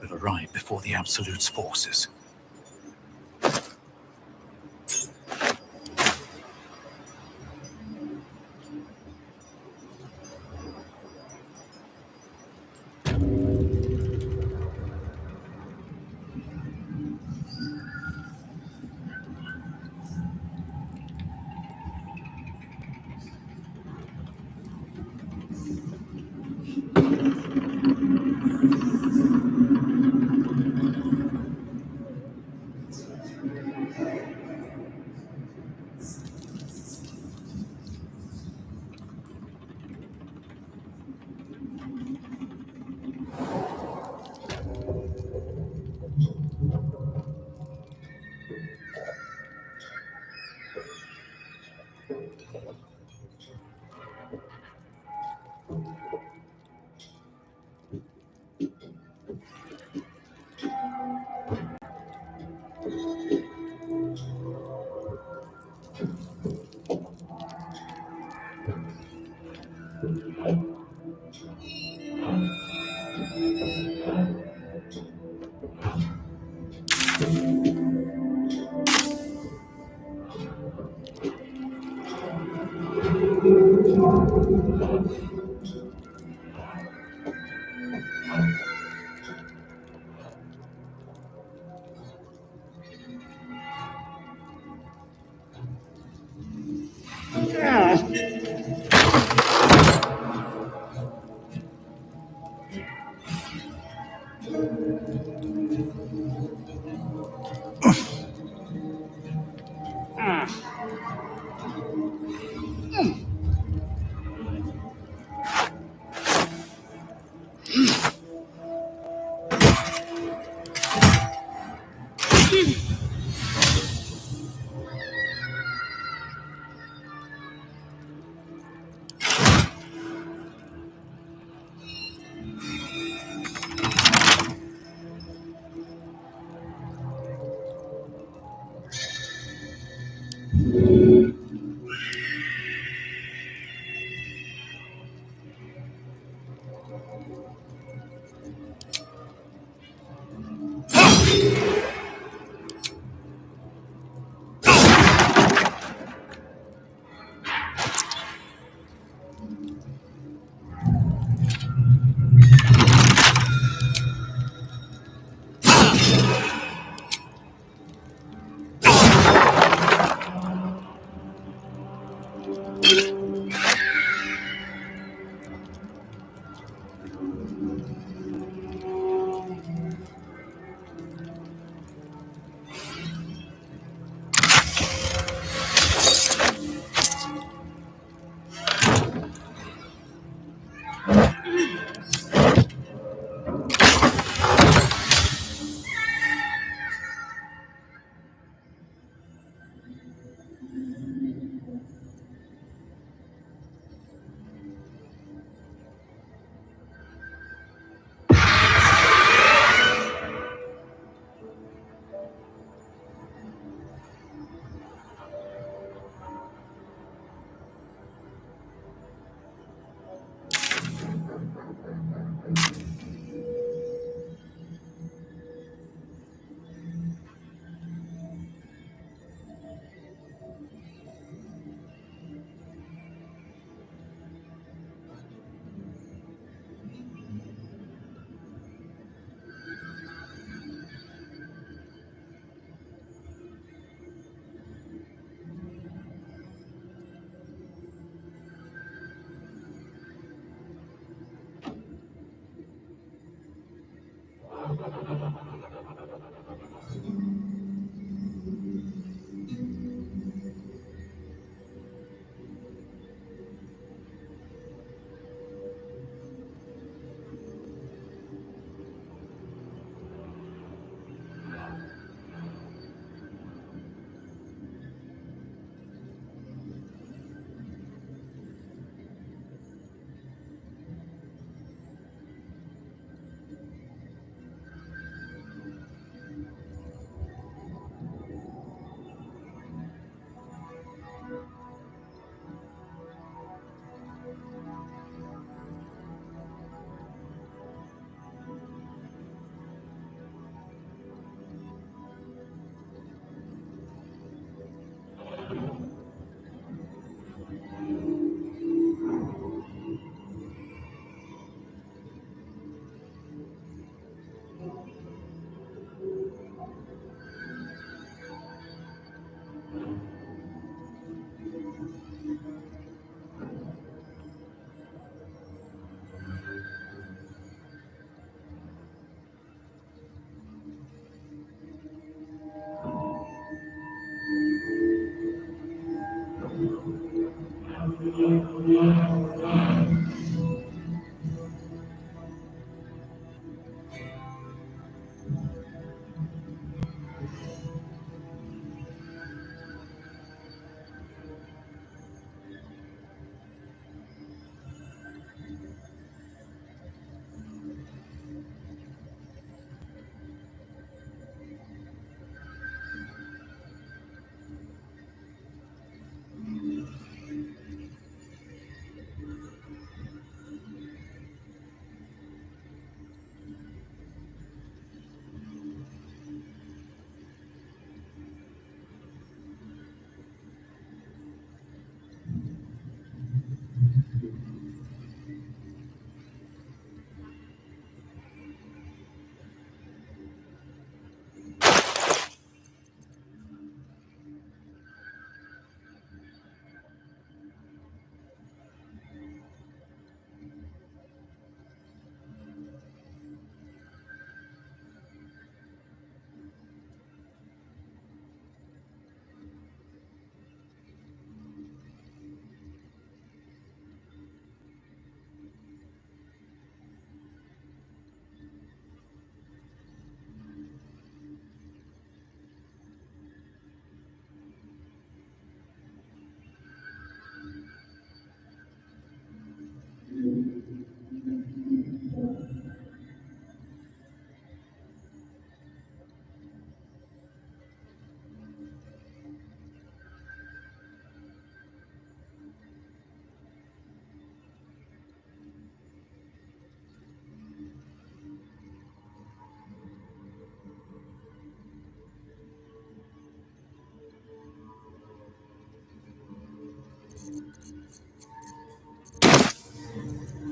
we'll arrive before the Absolute's forces.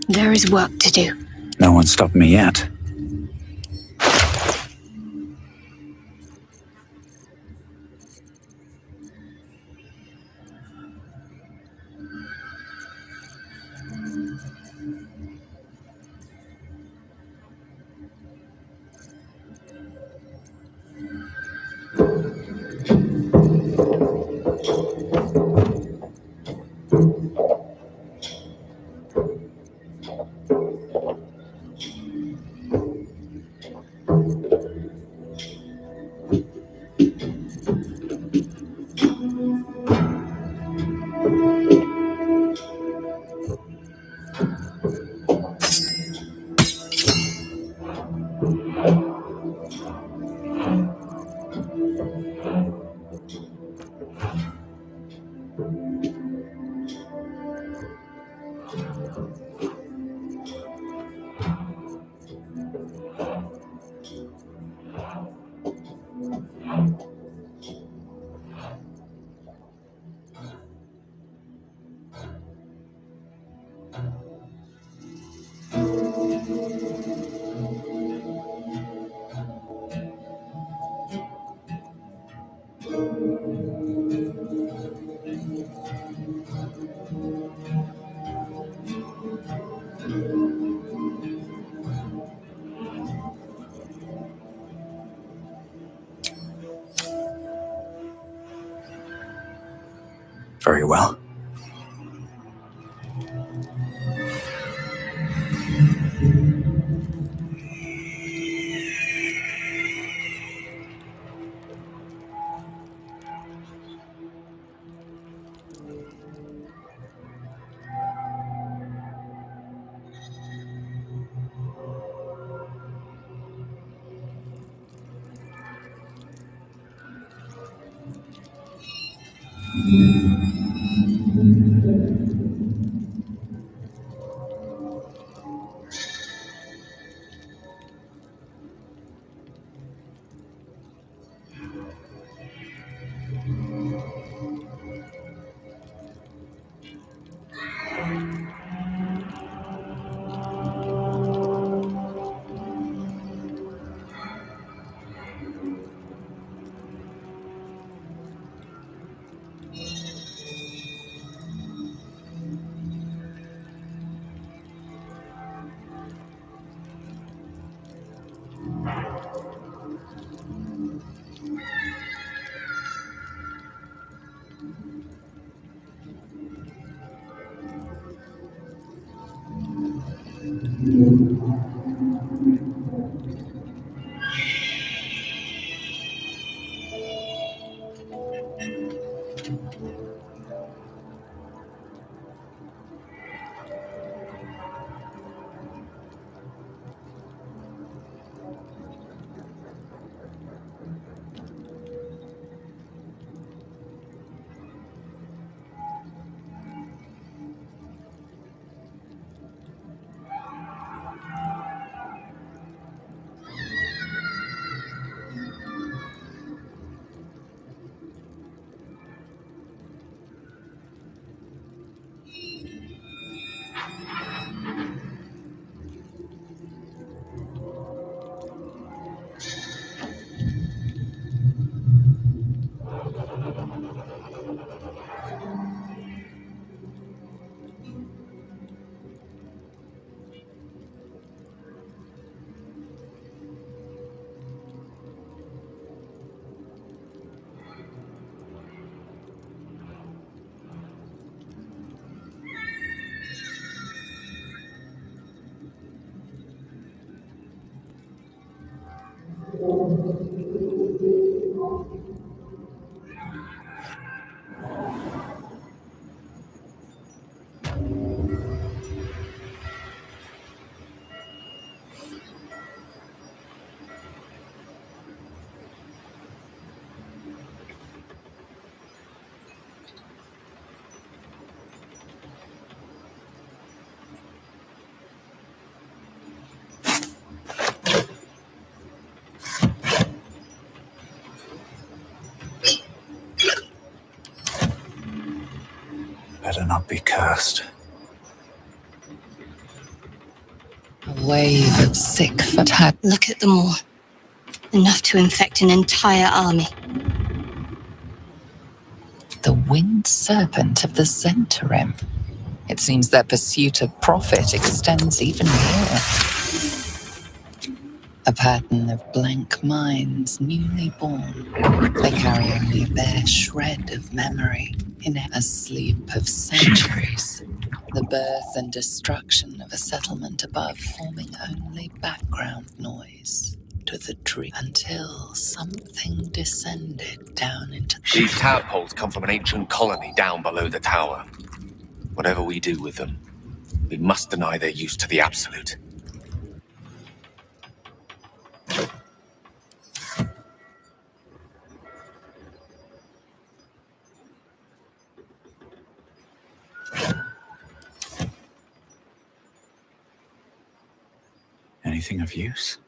There is work to do. No one stopped me yet. Very well. better not be cursed. A wave of sick fatal. Look at them all. Enough to infect an entire army. The winged serpent of the Centarim. It seems their pursuit of profit extends even here. A pattern of blank minds newly born. They carry only a bare shred of memory in a sleep of centuries. The birth and destruction of a settlement above forming only background noise to the dream until something descended down into the... These tadpoles come from an ancient colony down below the tower. Whatever we do with them, we must deny their use to the Absolute. Anything of use?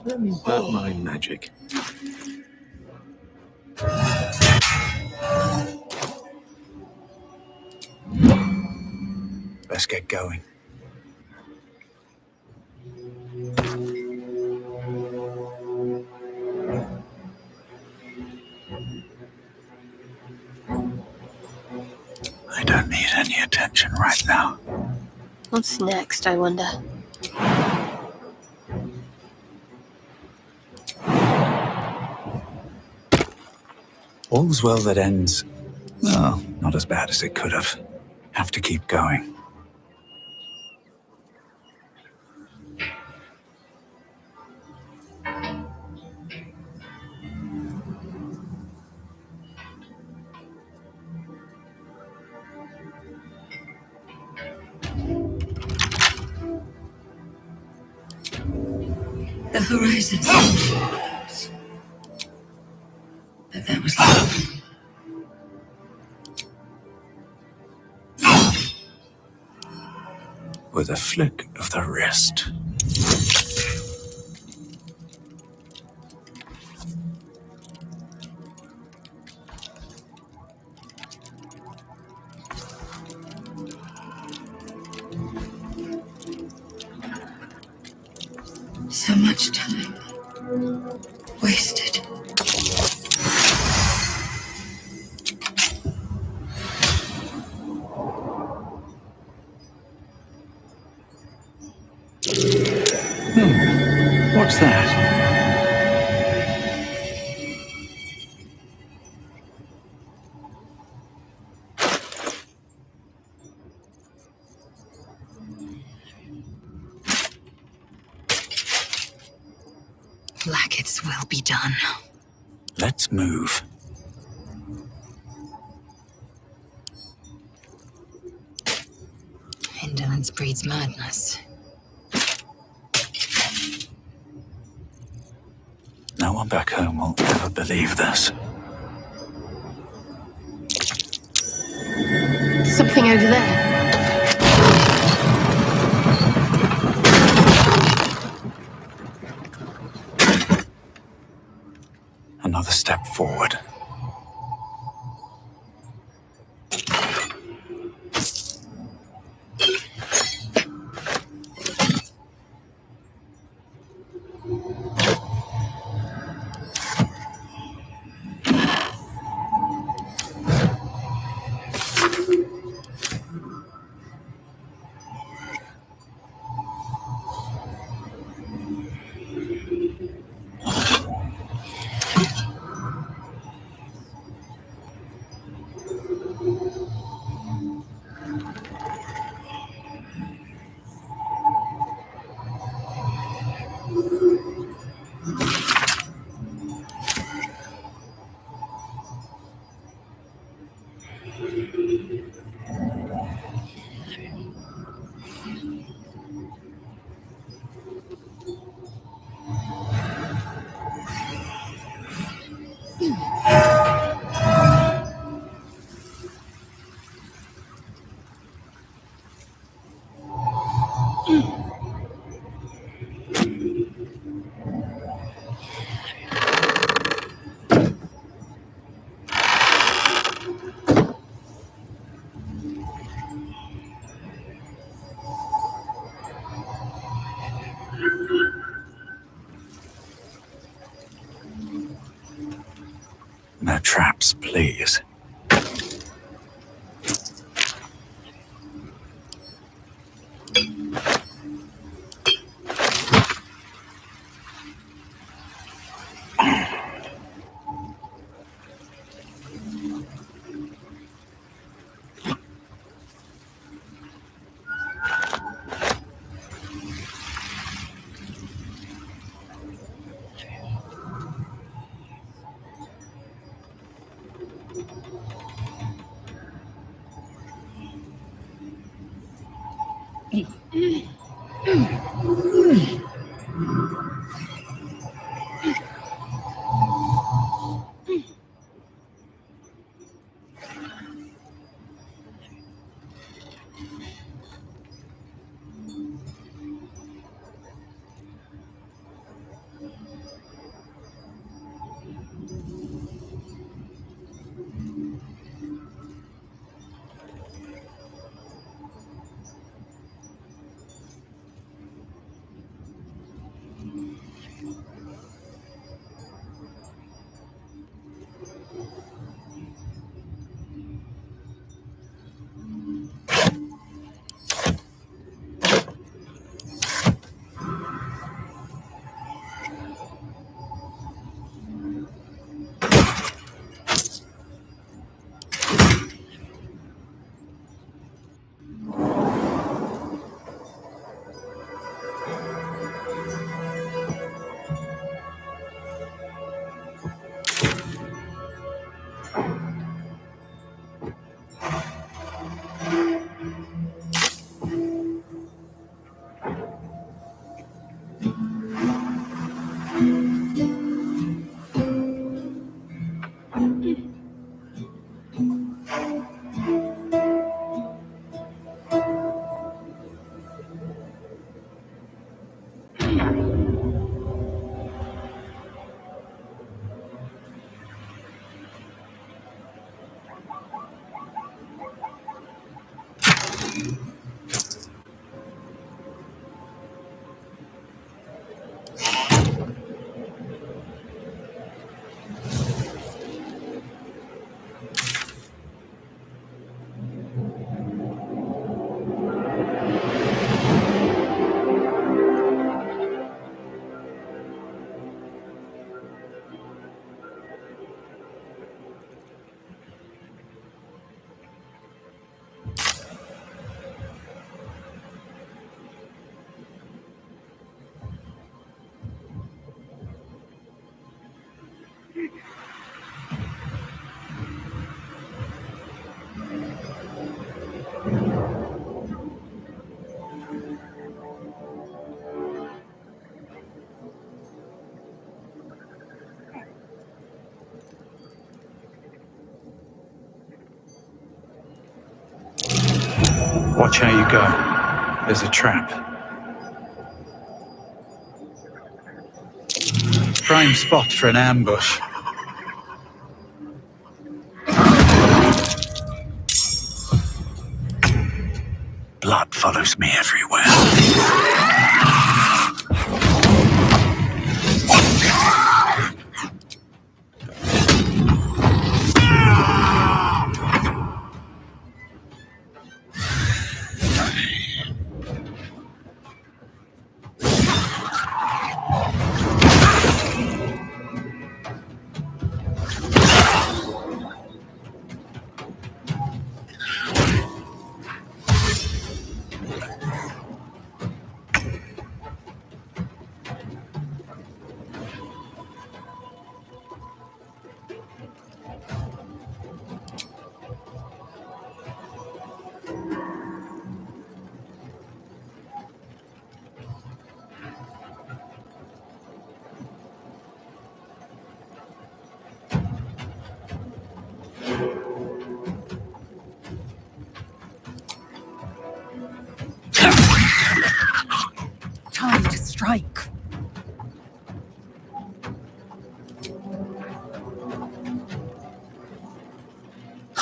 Let me work my magic. Let's get going. I don't need any attention right now. What's next, I wonder? All's well that ends. Well, not as bad as it could have. Have to keep going. The horizon. But that was love. With a flick of the wrist. So much time wasted. What's that? Blackets will be done. Let's move. Indolence breeds madness. No one back home will ever believe this. Something over there. Another step forward. No traps, please. Watch how you go. There's a trap. Prime spot for an ambush. Blood follows me everywhere.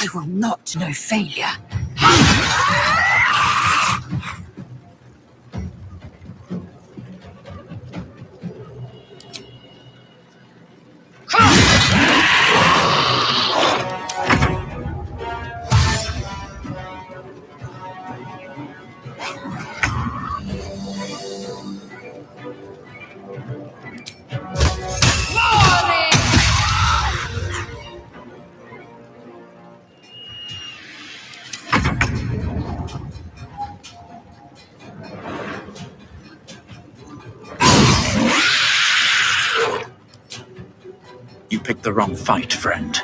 I will not know failure. You picked the wrong fight, friend.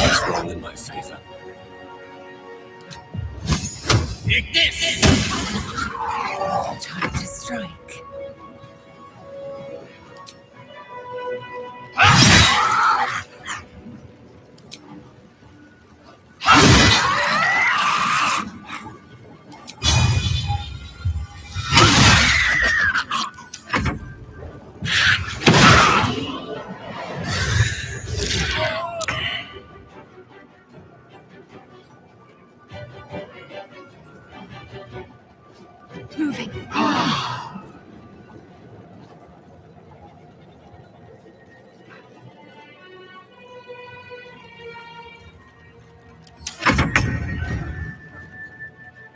It's wrong in my favor. Time to strike. Moving.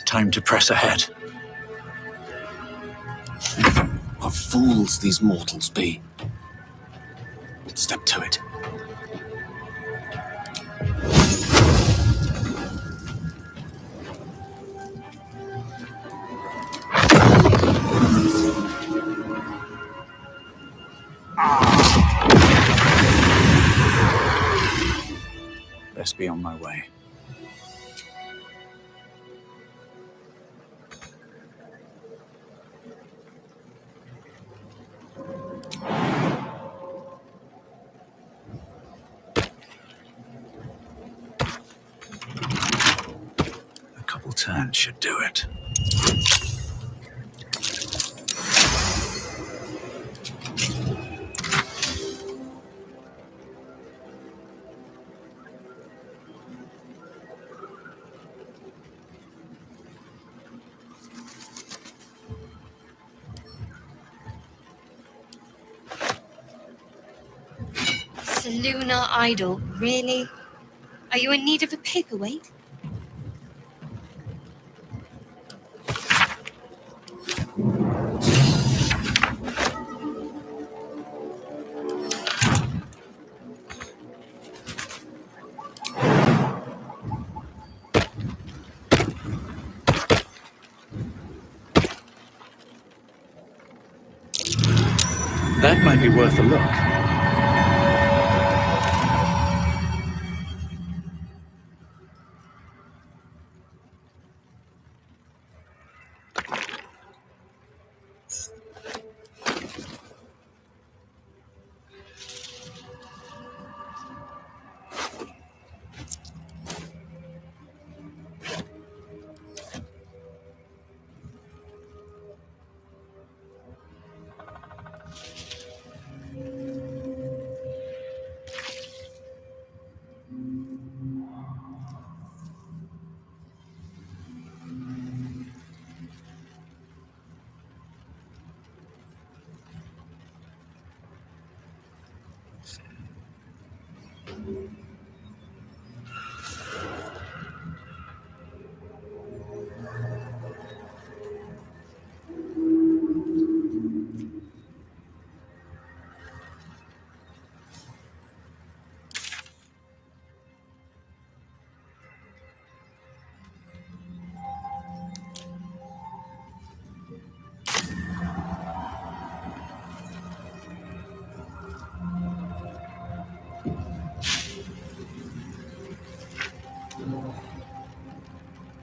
Time to press ahead. What fools these mortals be. Step to it. Best be on my way. A couple turns should do it. Lunar idol, really? Are you in need of a paperweight? That might be worth a look.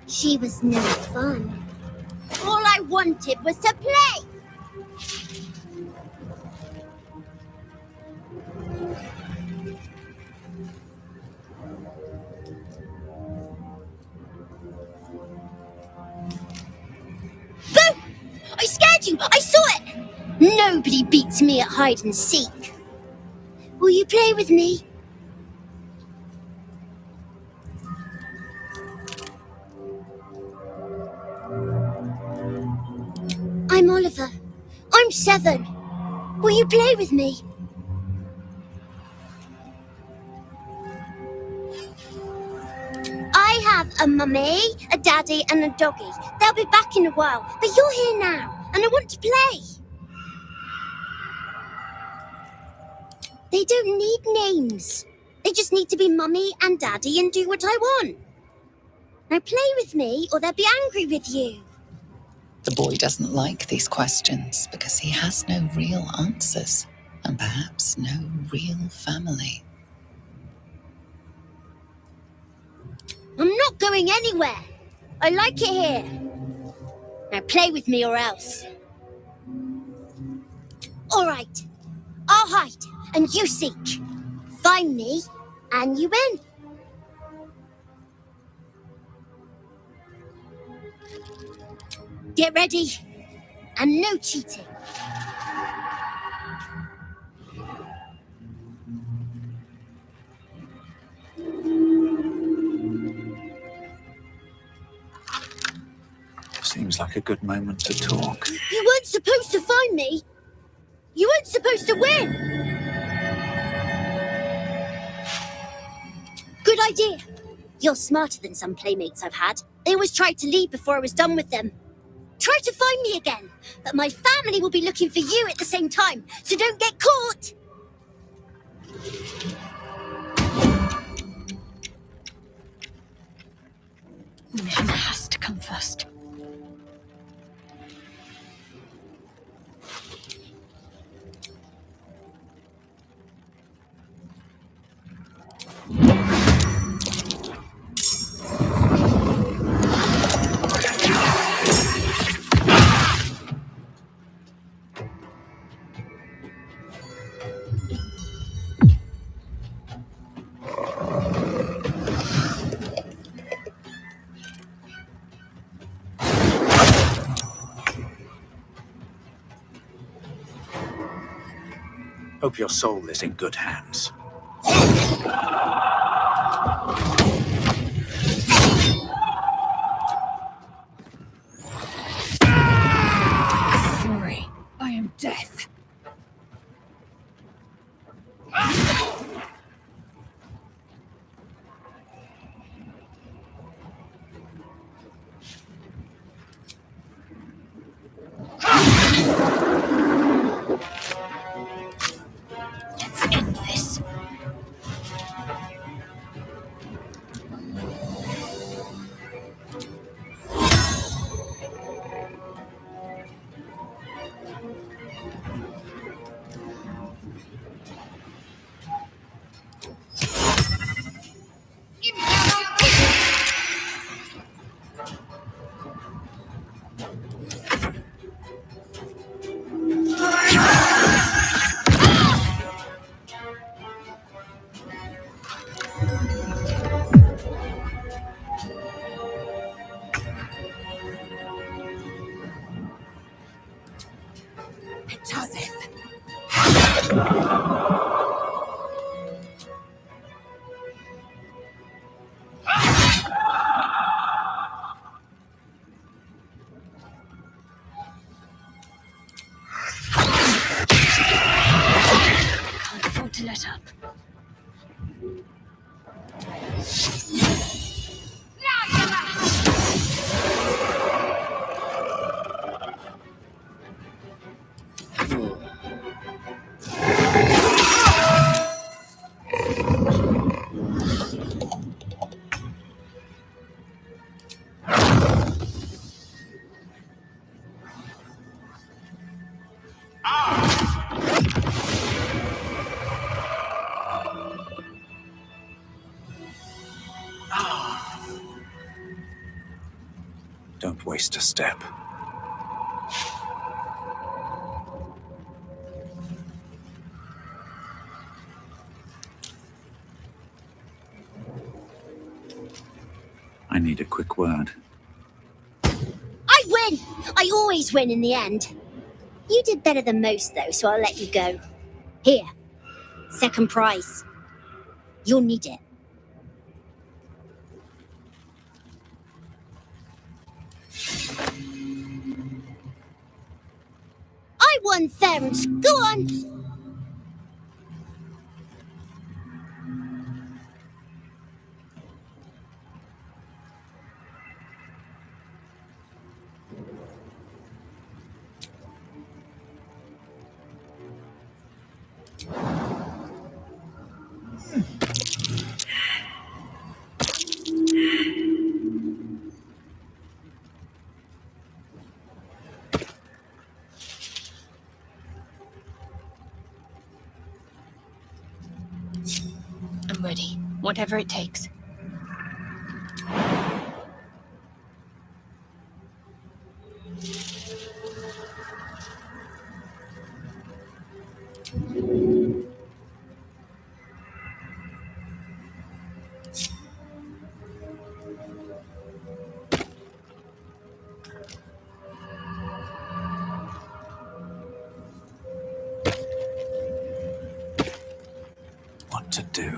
She was no fun. All I wanted was to play. Go! I scared heard you! I saw it! Nobody beats me at hide and seek. Will you play with me? I'm Oliver. I'm 7. Will you play with me? I have a mummy, a daddy, and a doggy. They'll be back in a while, but you're here now, and I want to play. They don't need names. They just need to be mummy and daddy and do what I want. Now play with me, or they'll be angry with you. The boy doesn't like these questions because he has no real answers and perhaps no real family. I'm not going anywhere. I like it here. Now play with me or else. All right. I'll hide and you seek. Find me and you win. Get ready. And no cheating. Seems like a good moment to talk. You weren't supposed to find me. You weren't supposed to win. Good idea. You're smarter than some playmates I've had. They always tried to leave before I was done with them. Try to find me again, but my family will be looking for you at the same time, so don't get caught. The mission has to come first. Hope your soul is in good hands. Sorry, I am death. Let's end this. Can't afford to let up. Don't waste a step. I need a quick word. I win! I always win in the end. You did better than most, though, so I'll let you go. Here. Second prize. You'll need it. I won thirds. Go on. I'm ready. Whatever it takes. What to do?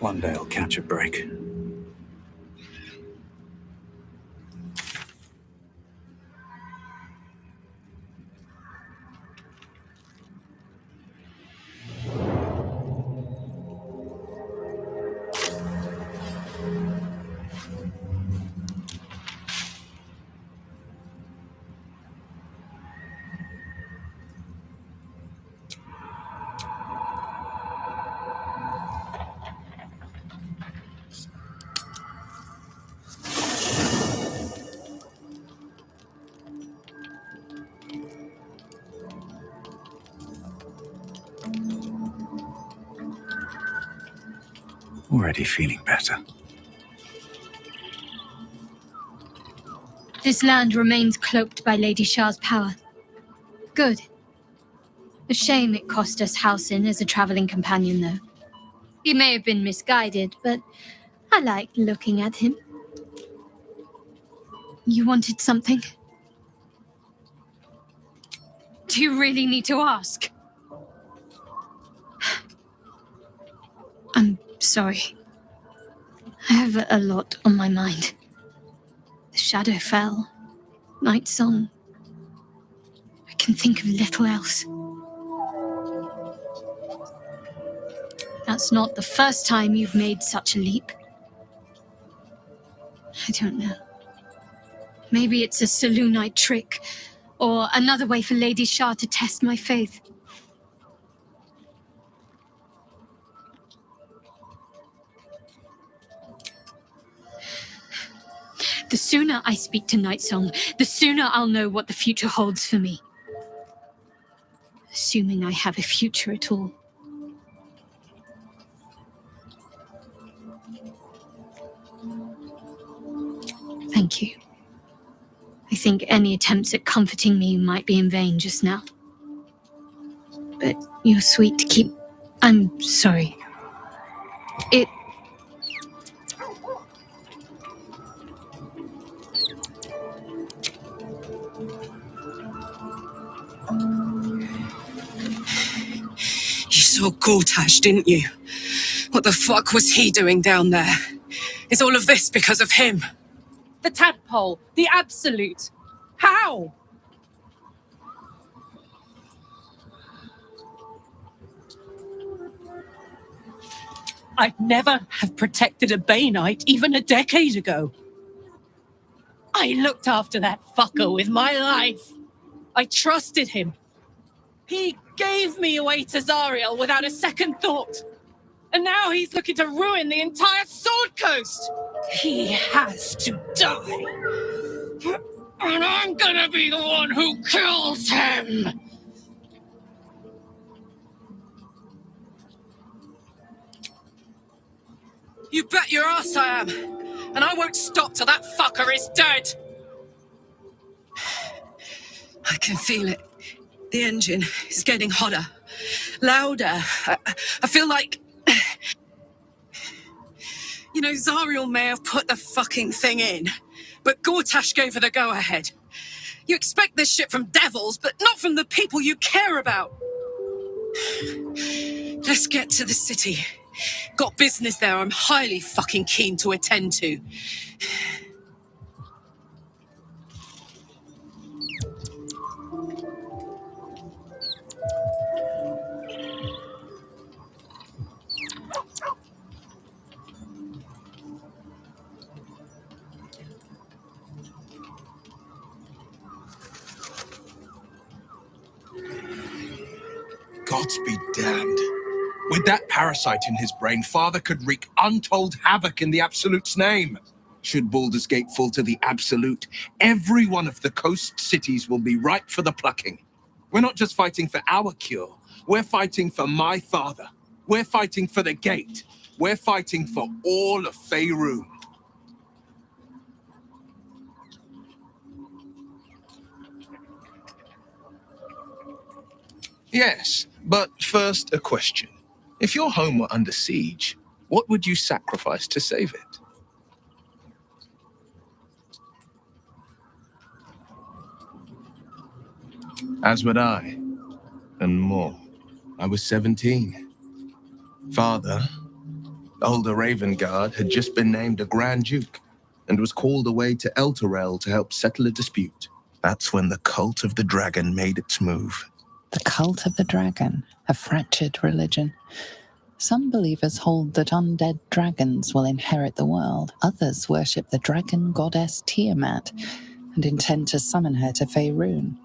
One day I'll catch a break. Already feeling better. This land remains cloaked by Lady Shah's power. Good. A shame it cost us Halsin as a traveling companion, though. He may have been misguided, but I liked looking at him. You wanted something? Do you really need to ask? I'm sorry. I have a lot on my mind. The shadow fell. Night song. I can think of little else. That's not the first time you've made such a leap. I don't know. Maybe it's a Selûnite trick, or another way for Lady Shah to test my faith. The sooner I speak to Nightsong, the sooner I'll know what the future holds for me. Assuming I have a future at all. Thank you. I think any attempts at comforting me might be in vain just now. But you're sweet to keep... I'm sorry. It... You saw Gortash, didn't you? What the fuck was he doing down there? Is all of this because of him? The tadpole, the absolute. How? I'd never have protected a Bainite even a decade ago. I looked after that fucker with my life. I trusted him. He gave me away to Zariel without a second thought. And now he's looking to ruin the entire Sword Coast. He has to die. And I'm gonna be the one who kills him. You bet your ass I am. And I won't stop till that fucker is dead. I can feel it. The engine is getting hotter, louder. I feel like... You know, Zariel may have put the fucking thing in, but Gortash gave her the go-ahead. You expect this shit from devils, but not from the people you care about. Let's get to the city. Got business there I'm highly fucking keen to attend to. Gods be damned. With that parasite in his brain, Father could wreak untold havoc in the Absolute's name. Should Baldur's Gate fall to the Absolute, every one of the coast cities will be ripe for the plucking. We're not just fighting for our cure. We're fighting for my father. We're fighting for the Gate. We're fighting for all of Faerun. Yes, but first a question. If your home were under siege, what would you sacrifice to save it? As would I, and more. I was 17. Father, older Ravengard, had just been named a Grand Duke and was called away to Elturel to help settle a dispute. That's when the cult of the dragon made its move. The cult of the dragon, a fractured religion. Some believers hold that undead dragons will inherit the world. Others worship the dragon goddess Tiamat and intend to summon her to Faerun.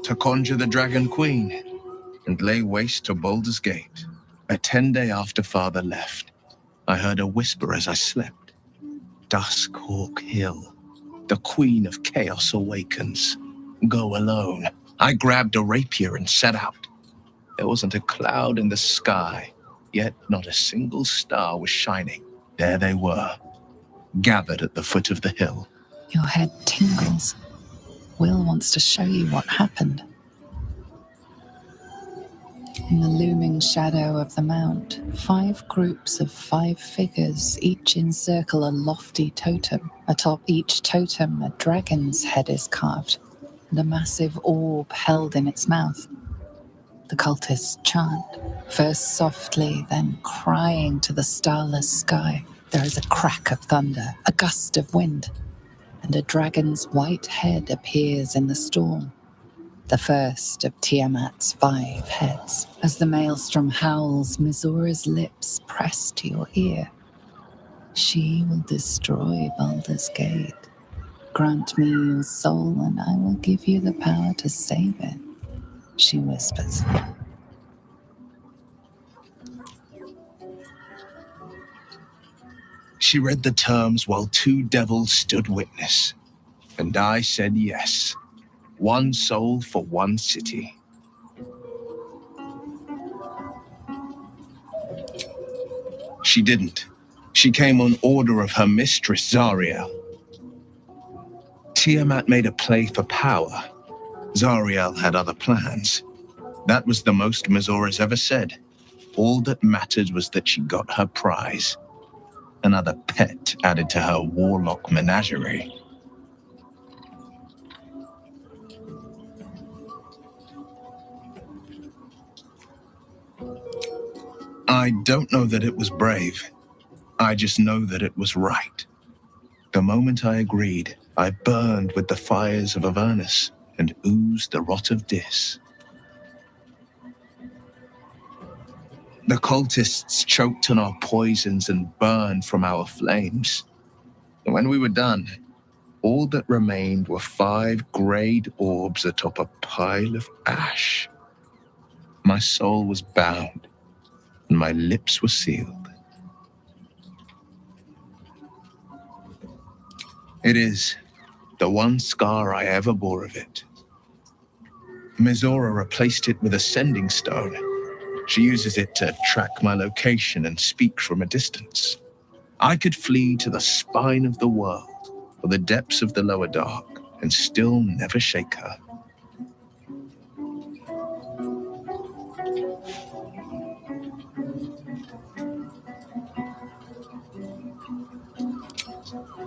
To conjure the Dragon Queen and lay waste to Baldur's Gate. A 10-day after Father left, I heard a whisper as I slept. Duskhawk Hill. The Queen of Chaos awakens. Go alone. I grabbed a rapier and set out. There wasn't a cloud in the sky, yet not a single star was shining. There they were, gathered at the foot of the hill. Your head tingles. Will wants to show you what happened. In the looming shadow of the mount, 5 groups of 5 figures each encircle a lofty totem. Atop each totem, a dragon's head is carved, and a massive orb held in its mouth. The cultists chant, first softly, then crying to the starless sky. There is a crack of thunder, a gust of wind, and a dragon's white head appears in the storm. The first of Tiamat's 5 heads. As the maelstrom howls, Mizora's lips press to your ear. She will destroy Baldur's Gate. Grant me your soul, and I will give you the power to save it, she whispers. She read the terms while 2 devils stood witness, and I said yes. 1 soul for 1 city. She didn't. She came on order of her mistress, Zariel. Tiamat made a play for power. Zariel had other plans. That was the most Mizora's ever said. All that mattered was that she got her prize. Another pet added to her warlock menagerie. I don't know that it was brave. I just know that it was right. The moment I agreed, I burned with the fires of Avernus and oozed the rot of Dis. The cultists choked on our poisons and burned from our flames. And when we were done, all that remained were 5 greyed orbs atop a pile of ash. My soul was bound, and my lips were sealed. It is the one scar I ever bore of it. Mizora replaced it with a sending stone. She uses it to track my location and speak from a distance. I could flee to the spine of the world or the depths of the lower dark and still never shake her.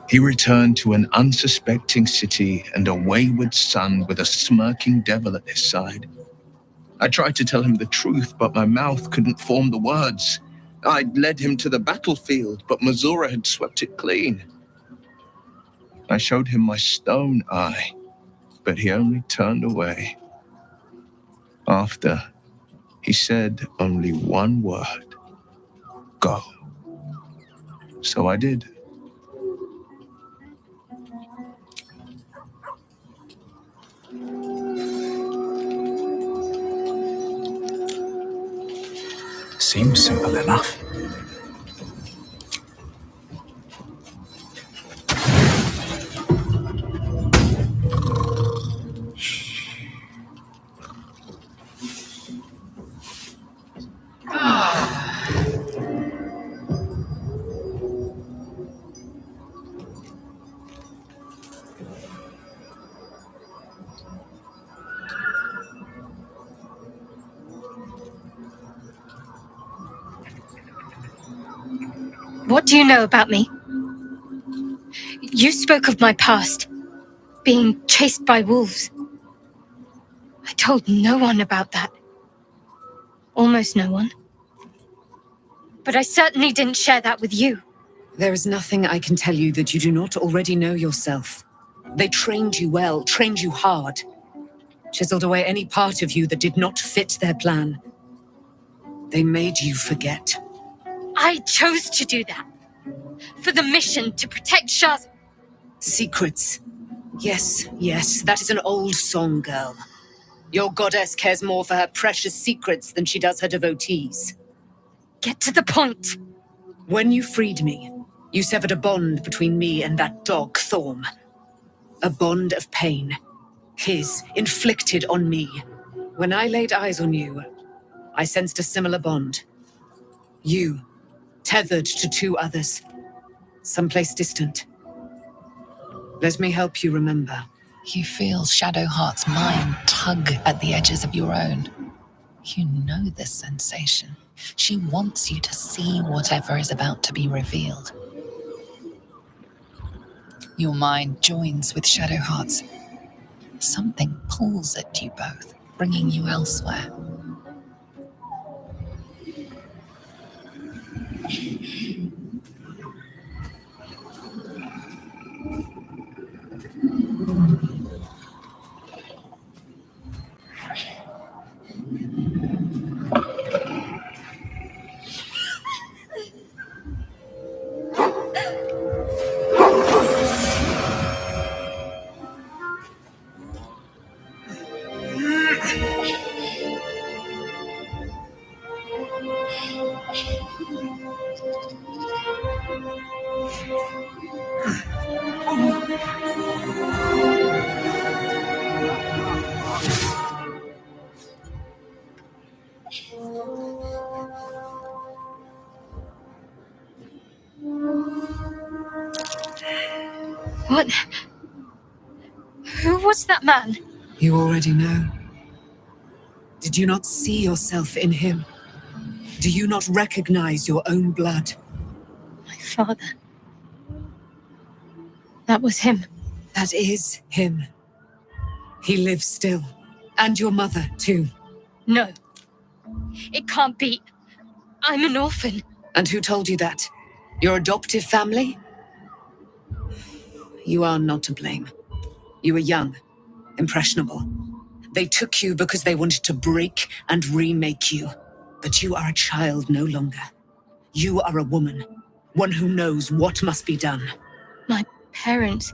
He returned to an unsuspecting city and a wayward son with a smirking devil at his side. I tried to tell him the truth, but my mouth couldn't form the words. I'd led him to the battlefield, but Mazura had swept it clean. I showed him my stone eye, but he only turned away. After, he said only one word: go. So I did. Seems simple enough. What do you know about me? You spoke of my past, being chased by wolves. I told no one about that. Almost no one. But I certainly didn't share that with you. There is nothing I can tell you that you do not already know yourself. They trained you well, trained you hard. Chiseled away any part of you that did not fit their plan. They made you forget. I chose to do that. For the mission to protect Shah's... Secrets. Yes, yes, that is an old song, girl. Your goddess cares more for her precious secrets than she does her devotees. Get to the point. When you freed me, you severed a bond between me and that dog, Thorm. A bond of pain. His, inflicted on me. When I laid eyes on you, I sensed a similar bond. You, tethered to two others, someplace distant. Let me help you remember. You feel Shadowheart's mind tug at the edges of your own. You know this sensation. She wants you to see whatever is about to be revealed. Your mind joins with Shadowheart's. Something pulls at you both, bringing you elsewhere. What? Who was that man? You already know. Did you not see yourself in him? Do you not recognize your own blood? My father. That was him. That is him. He lives still. And your mother, too. No. It can't be. I'm an orphan. And who told you that? Your adoptive family? You are not to blame. You were young, impressionable. They took you because they wanted to break and remake you. But you are a child no longer. You are a woman, one who knows what must be done. My parents.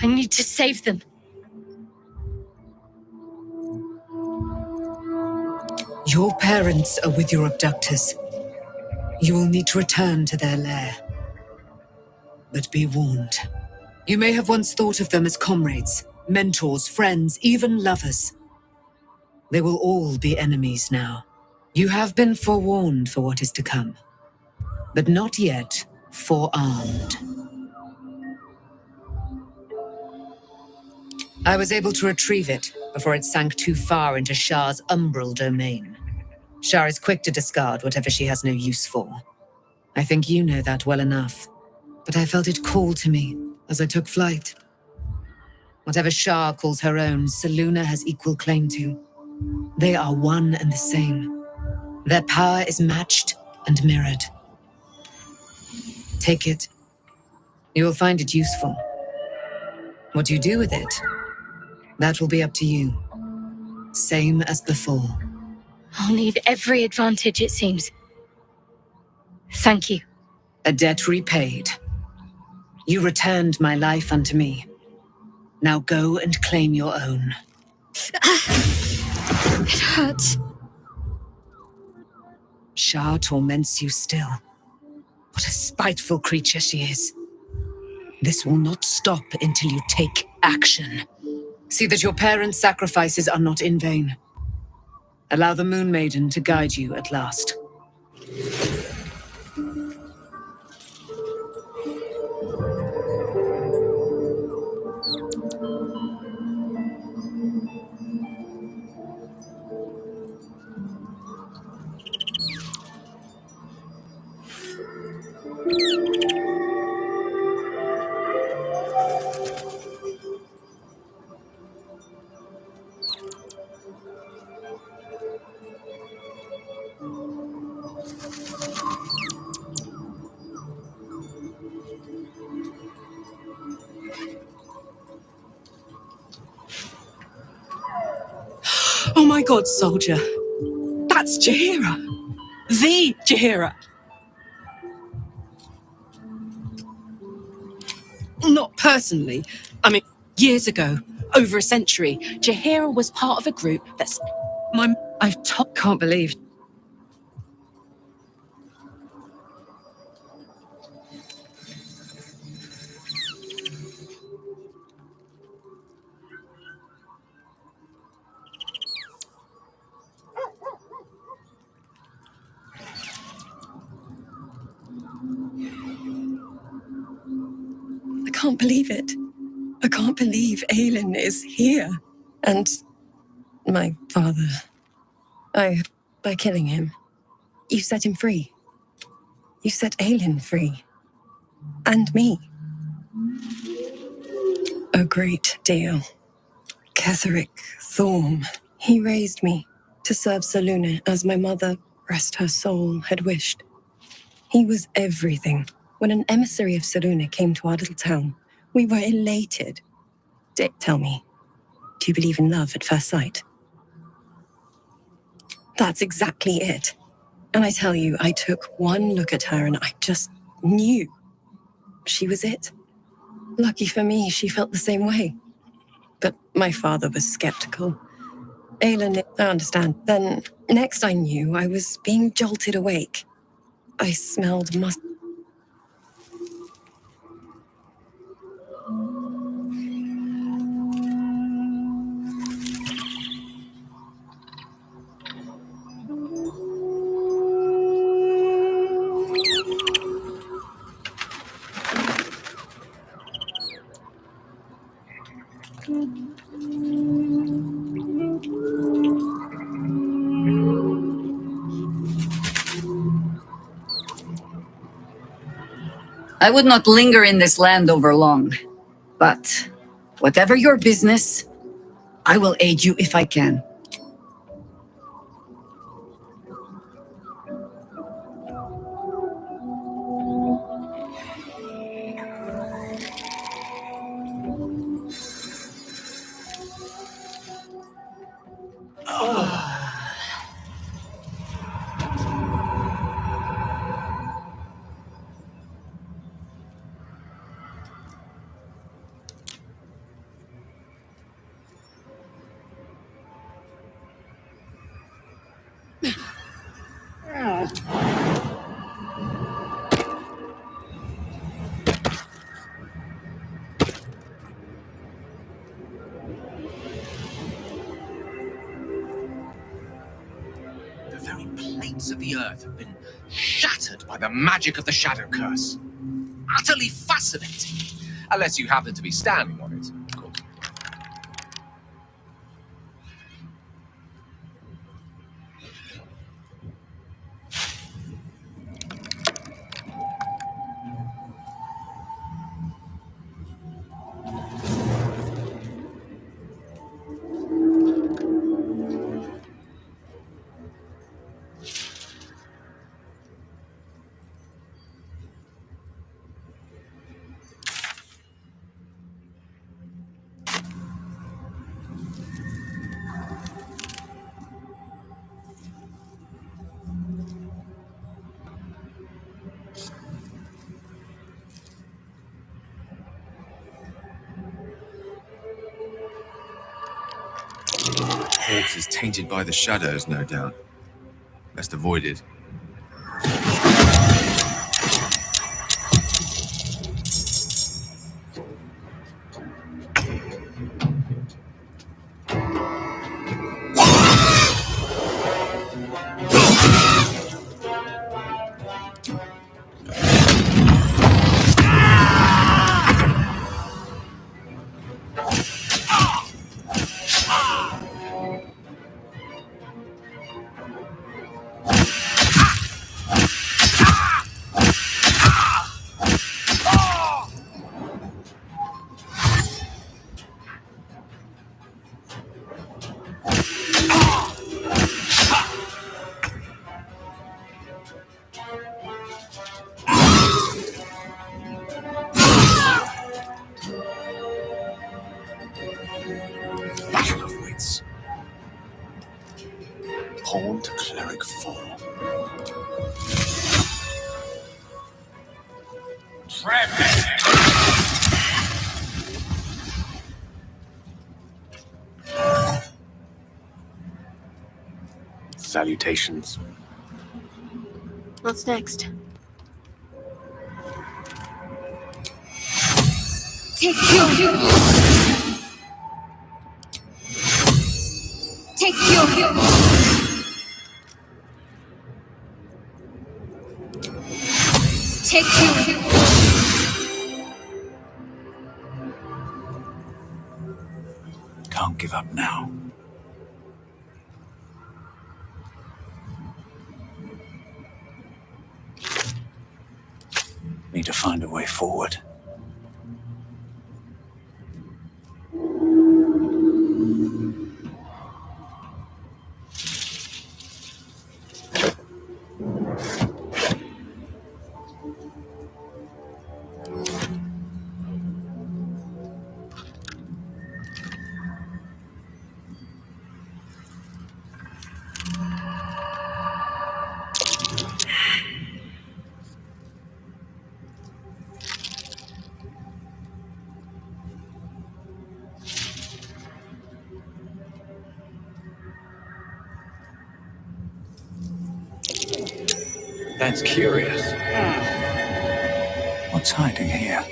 I need to save them. Your parents are with your abductors. You will need to return to their lair. But be warned. You may have once thought of them as comrades, mentors, friends, even lovers. They will all be enemies now. You have been forewarned for what is to come, but not yet forearmed. I was able to retrieve it before it sank too far into Shah's umbral domain. Shah is quick to discard whatever she has no use for. I think you know that well enough. but I felt it call to me as I took flight. Whatever Shah calls her own, Selûne has equal claim to. They are one and the same. Their power is matched and mirrored. Take it. You will find it useful. What you do with it, that will be up to you. Same as before. I'll need every advantage, it seems. Thank you. A debt repaid. You returned my life unto me. Now go and claim your own. It hurts. Shah torments you still. What a spiteful creature she is. This will not stop until you take action. See that your parents' sacrifices are not in vain. Allow the Moon Maiden to guide you at last. Oh my god, soldier. That's Jaheira. The Jaheira. Not personally. I mean, years ago, over a century, Jaheira was part of a group that's... Can't believe... I can't believe it. I can't believe Aelin is here. And my father... By killing him, you set him free. You set Aelin free. And me. A great deal. Ketheric Thorm. He raised me to serve Selûne as my mother, rest her soul, had wished. He was everything. When an emissary of Selûne came to our little town, we were elated. Tell me, do you believe in love at first sight? That's exactly it. And I tell you, I took one look at her and I just knew she was it. Lucky for me, she felt the same way. But my father was skeptical. Aelin, I understand. Then, next I knew, I was being jolted awake. I smelled I would not linger in this land over long, but whatever your business, I will aid you if I can. The very plates of the earth have been shattered by the magic of the Shadow Curse. Utterly fascinating. Unless you happen to be standing on it, of course. corpse is tainted by the shadows, no doubt. Best avoided. Battle of Wits. Pawn to Cleric 4. Salutations. What's next? Take your Take your Take your Can't give up now. Need to find a way forward. That's curious. What's hiding here?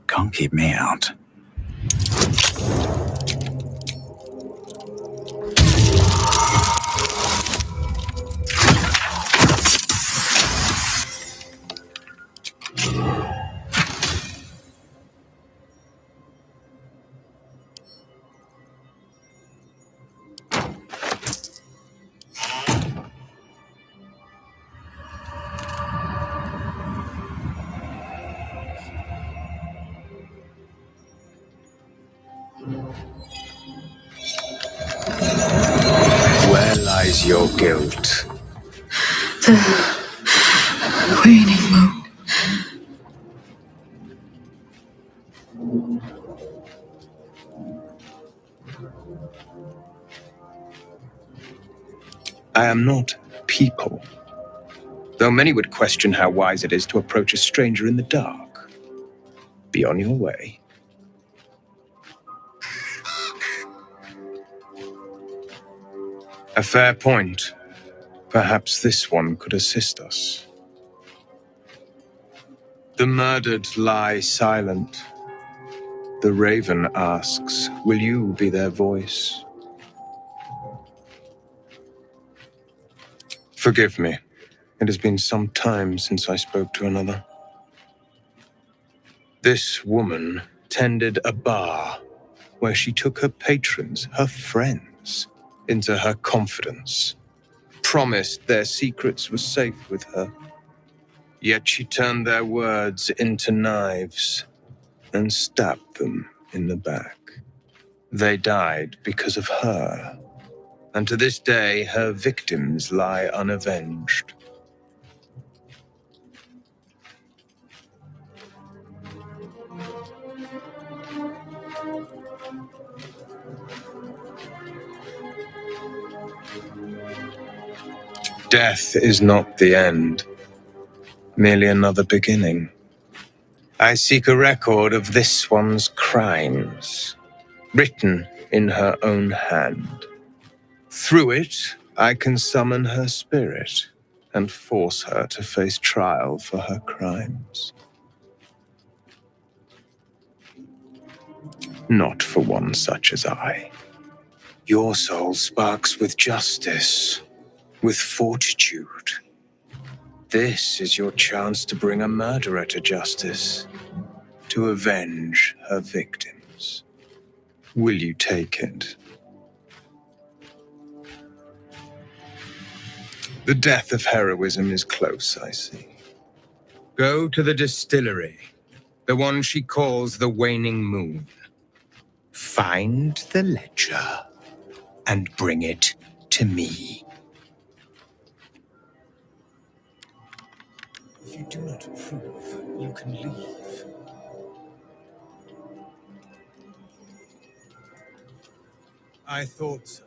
Can't keep me out. Where lies your guilt? The waning moon. I am not people, though many would question how wise it is to approach a stranger in the dark. Be on your way. A fair point. Perhaps this one could assist us. The murdered lie silent. The raven asks, will you be their voice? Forgive me. It has been some time since I spoke to another. This woman tended a bar where she took her patrons, her friends, into her confidence, promised their secrets were safe with her. Yet she turned their words into knives and stabbed them in the back. They died because of her, and to this day her victims lie unavenged. Death is not the end, merely another beginning. I seek a record of this one's crimes, written in her own hand. Through it, I can summon her spirit and force her to face trial for her crimes. Not for one such as I. Your soul sparks with justice, with fortitude. This is your chance to bring a murderer to justice, to avenge her victims. Will you take it? The death of heroism is close, I see. Go to the distillery, the one she calls the Waning Moon. Find the ledger and bring it to me. If you do not approve, you can leave. I thought so.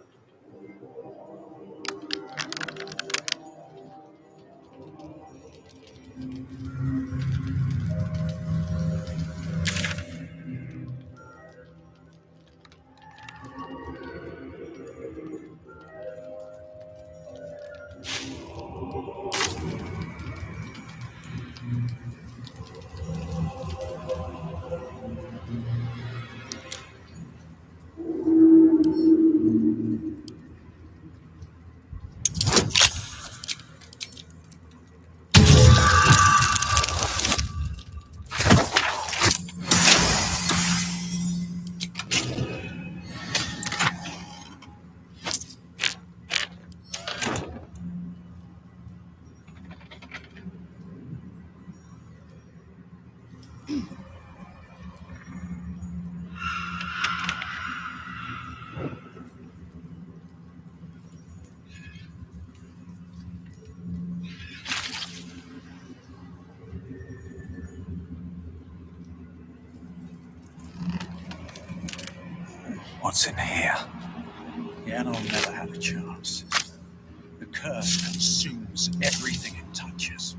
What's in here? Yan'll never have a chance. The curse consumes everything it touches.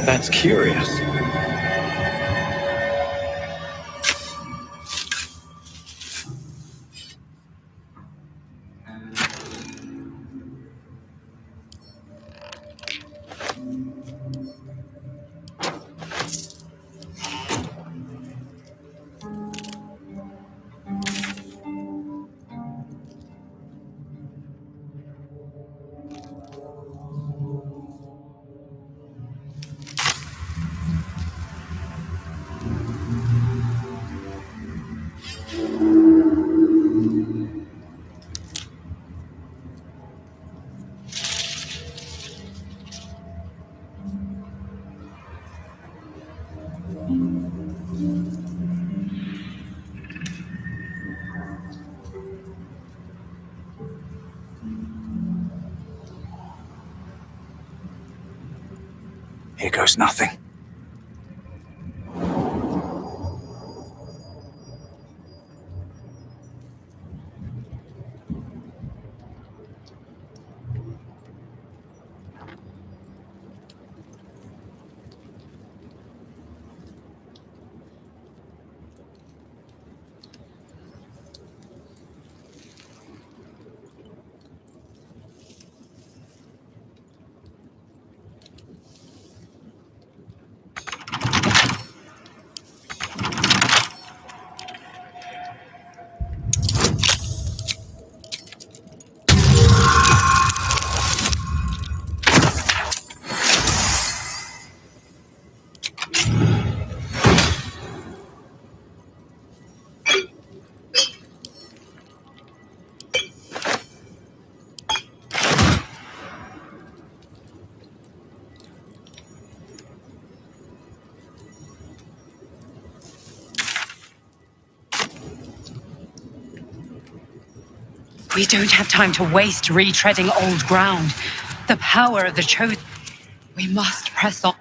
That's curious. goes nothing. We don't have time to waste retreading old ground. The power of the chosen. We must press on.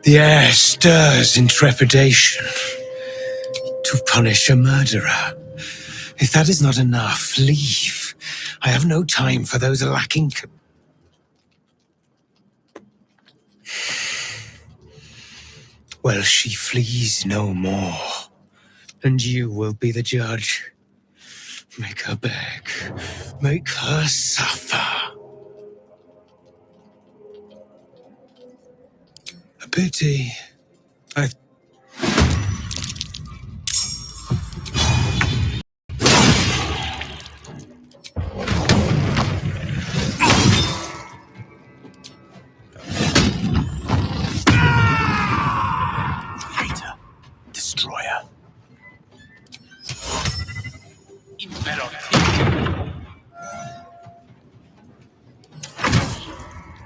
The air stirs in trepidation to punish a murderer. If that is not enough, leave. I have no time for those lacking. Well, she flees no more, and you will be the judge. Make her beg. Make her suffer. A pity. Hater. Destroyer.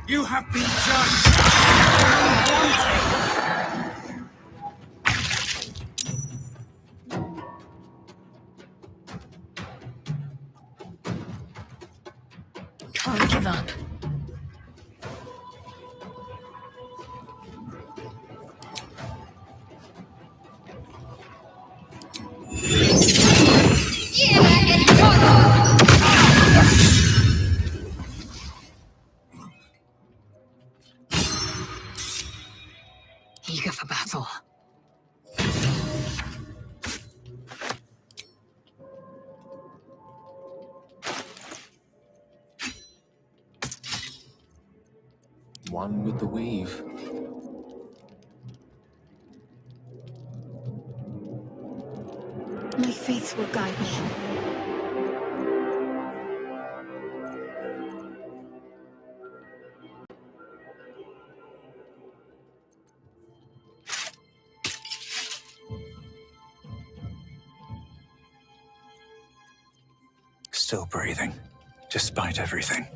You have been judged. Can't give up. Eager for battle. One with the weave. My faith will guide me. Still breathing, despite everything.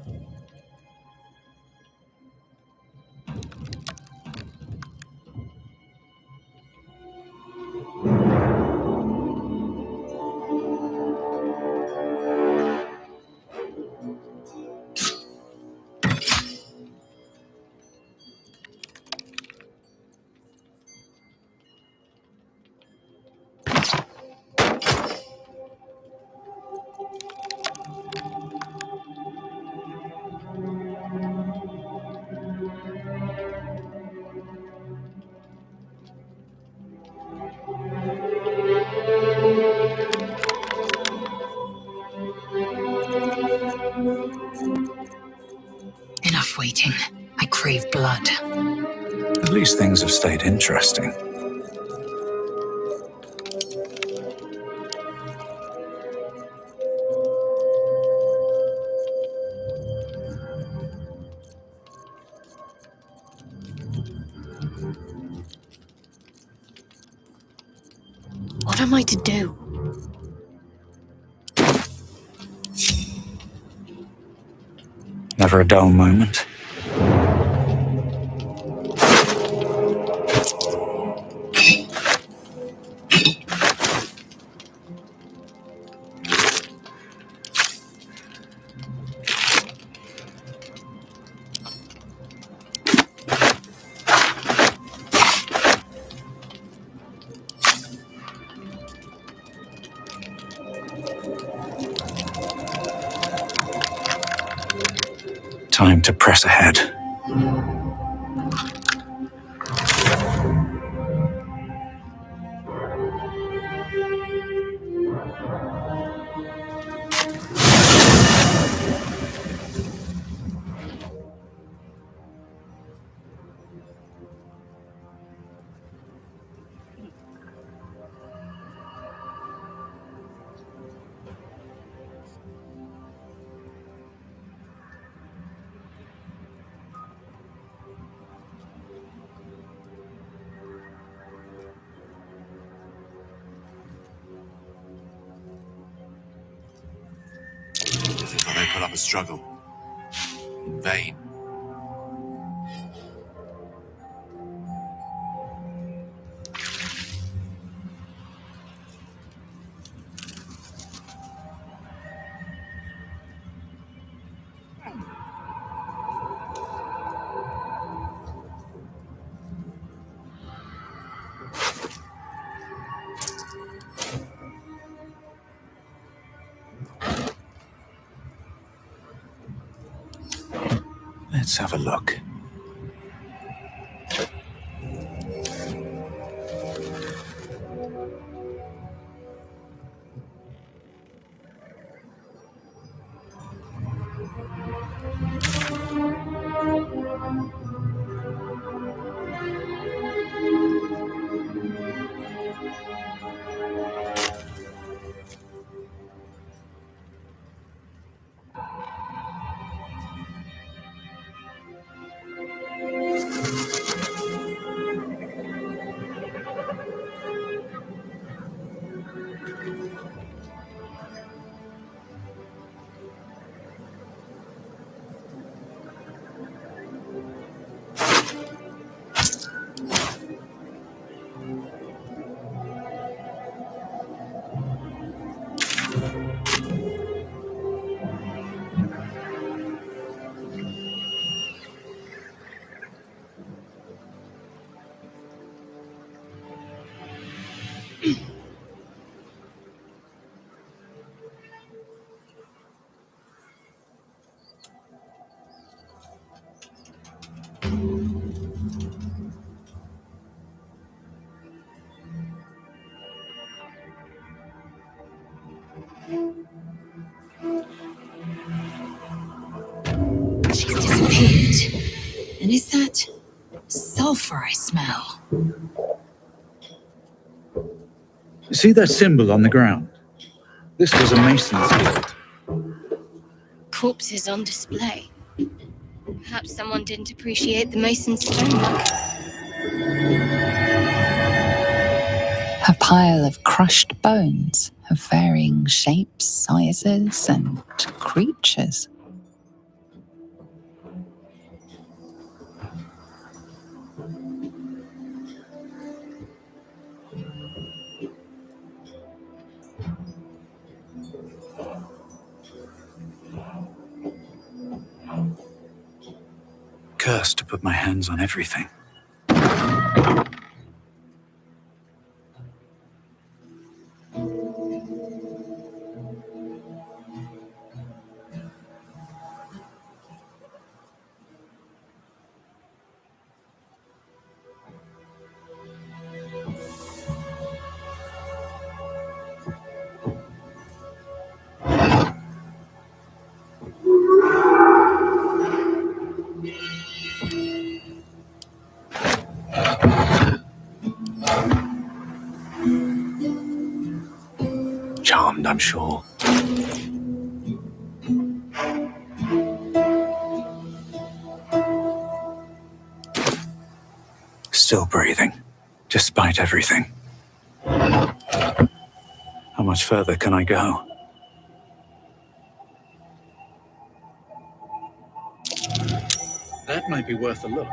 Enough waiting. I crave blood. At least things have stayed interesting. What am I to do? Never a dull moment. Time to press ahead. They put up a struggle. In vain. Let's have a look. She's disappeared, And is that sulfur I smell? See that symbol on the ground? This was a mason's guild. Corpses on display. Perhaps someone didn't appreciate the mason's stonework. A pile of crushed bones of varying shapes, sizes, and creatures. Cursed to put my hands on everything. Charmed, I'm sure. Still breathing, despite everything. How much further can I go? That might be worth a look.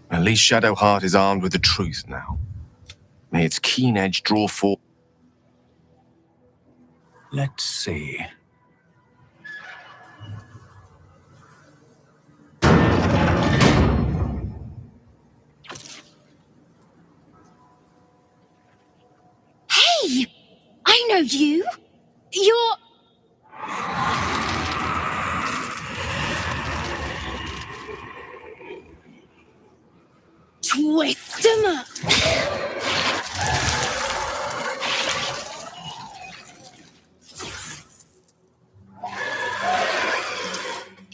At least Shadowheart is armed with the truth now. May its keen edge draw forth. Let's see. Hey! I know you! You're... Twist 'em up!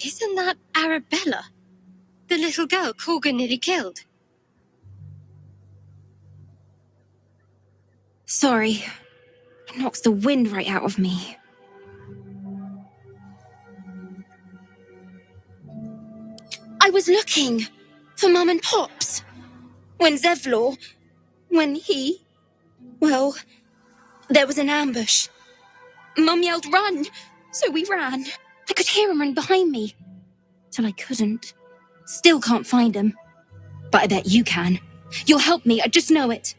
Isn't that Arabella? The little girl Corgan nearly killed. Sorry. It knocks the wind right out of me. I was looking for Mum and Pops. When well, there was an ambush. Mum yelled, "Run!" So we ran. I could hear him run behind me. Till I couldn't. Still can't find him. But I bet you can. You'll help me, I just know it.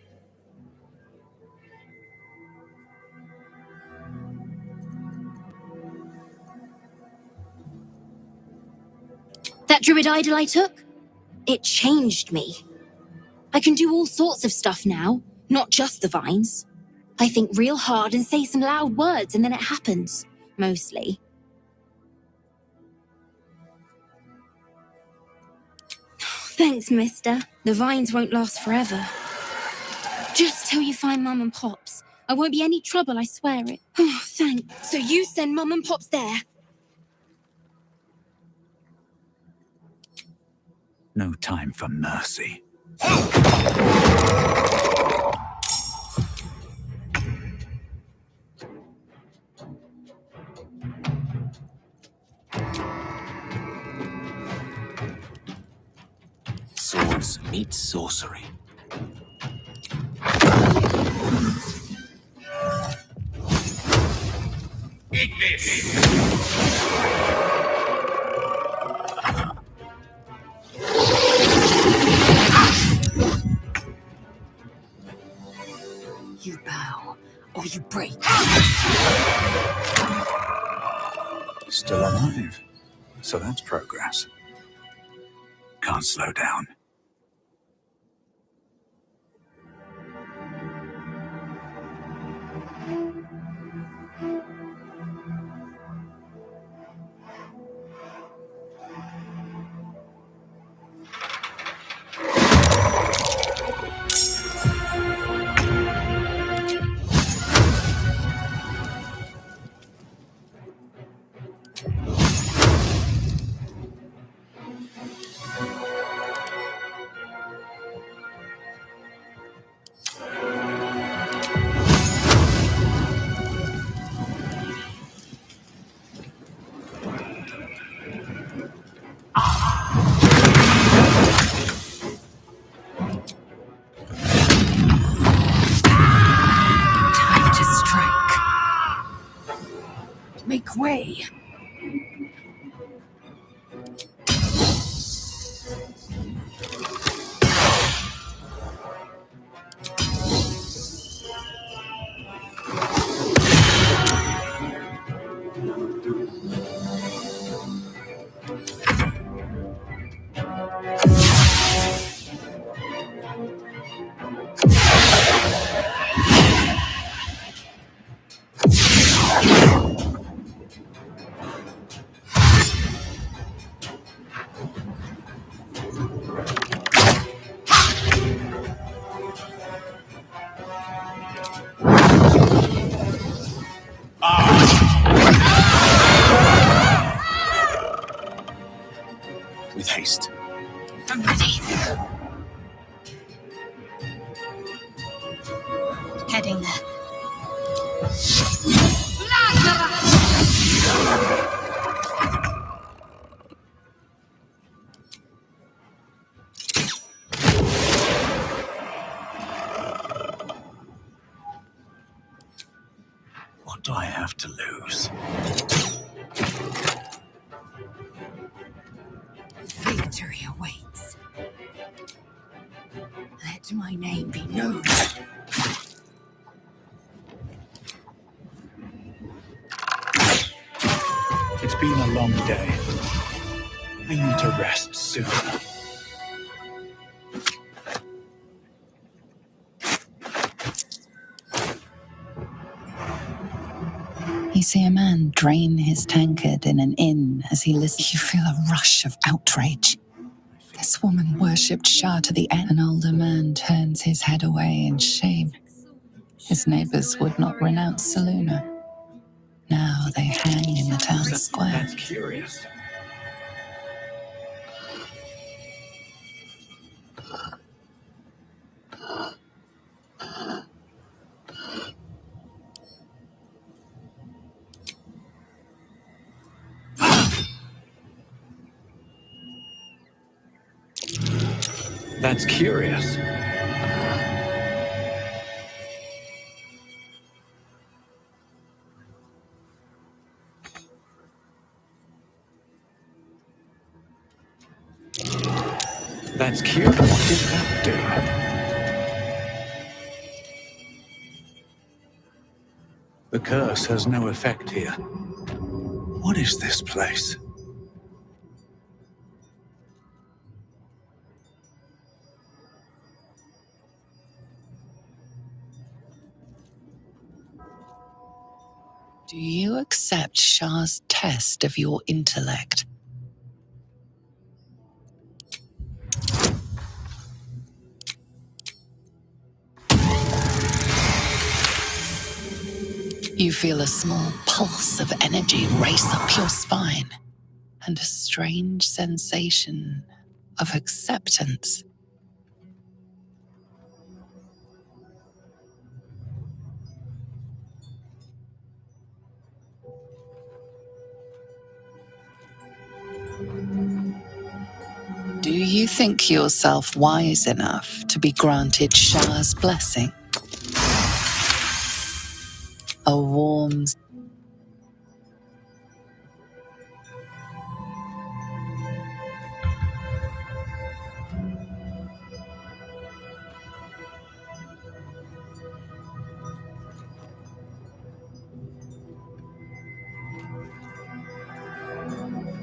That druid idol I took? It changed me. I can do all sorts of stuff now, not just the vines. I think real hard and say some loud words and then it happens. Mostly. Thanks, mister. The vines won't last forever. Just till you find Mum and Pops. I won't be any trouble, I swear it. Oh, thanks. So you send Mum and Pops there? No time for mercy. Swords meet sorcery. Eat this! You bow, or you break. Still alive. So that's progress. Can't slow down. me. With haste. I'm ready. Heading there. What do I have to lose? Victory awaits. Let my name be known. It's been a long day. I need to rest soon. You see a man drain his tankard in an inn as he listens. You feel a rush of outrage. This woman worshipped Shah to the end. An older man turns his head away in shame. His neighbors would not renounce Saluna. Now they hang in the town square. That's curious. That's curious. That's cute. What did that do? The curse has no effect here. What is this place? Do you accept Shah's test of your intellect? You feel a small pulse of energy race up your spine, and a strange sensation of acceptance. Do you think yourself wise enough to be granted Shah's blessing? A warm...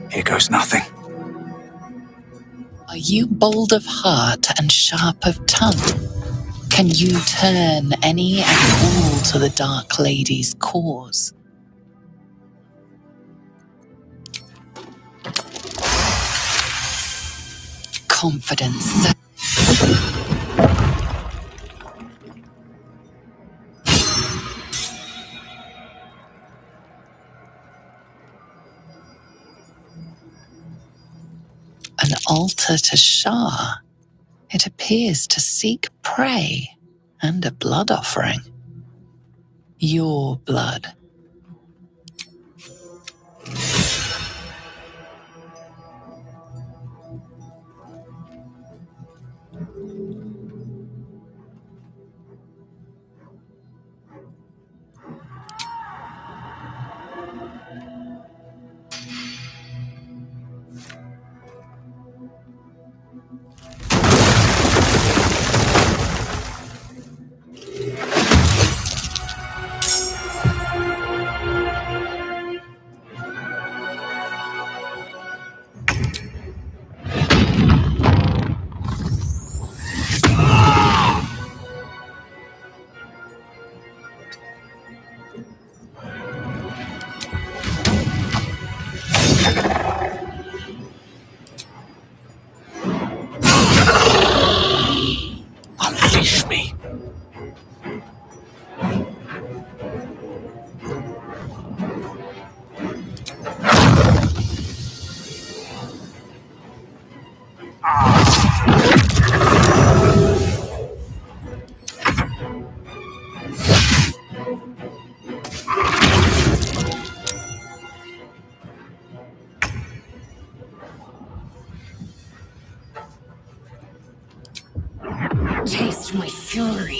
Here goes nothing. Are you bold of heart and sharp of tongue? Can you turn any and all to the Dark Lady's cause? Confidence. An altar to Shah. It appears to seek prey and a blood offering. Your blood. Taste my fury.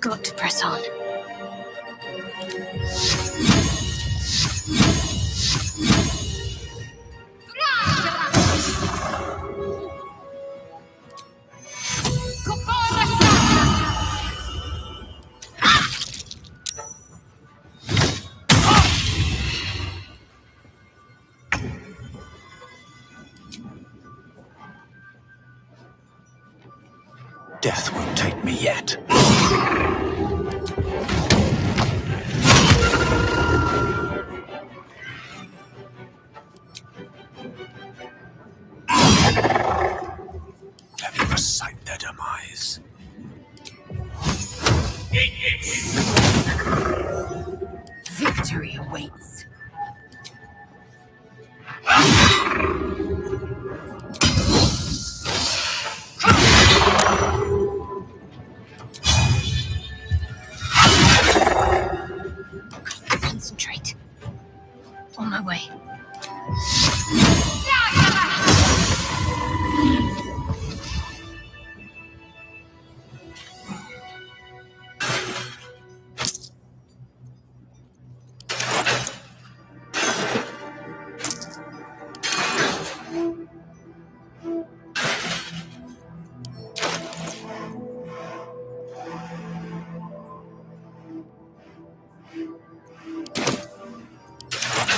Got to press on. Death won't take me yet. Let me recite their demise. Victory awaits. Concentrate. On my way.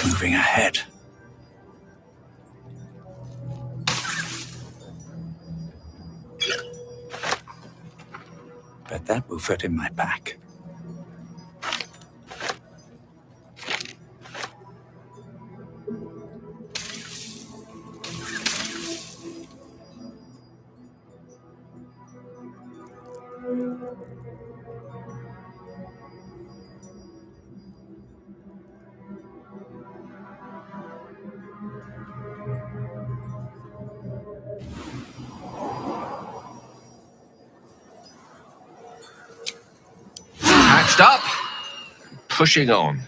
Moving ahead. Bet that will fit in my back. Patched up, pushing on.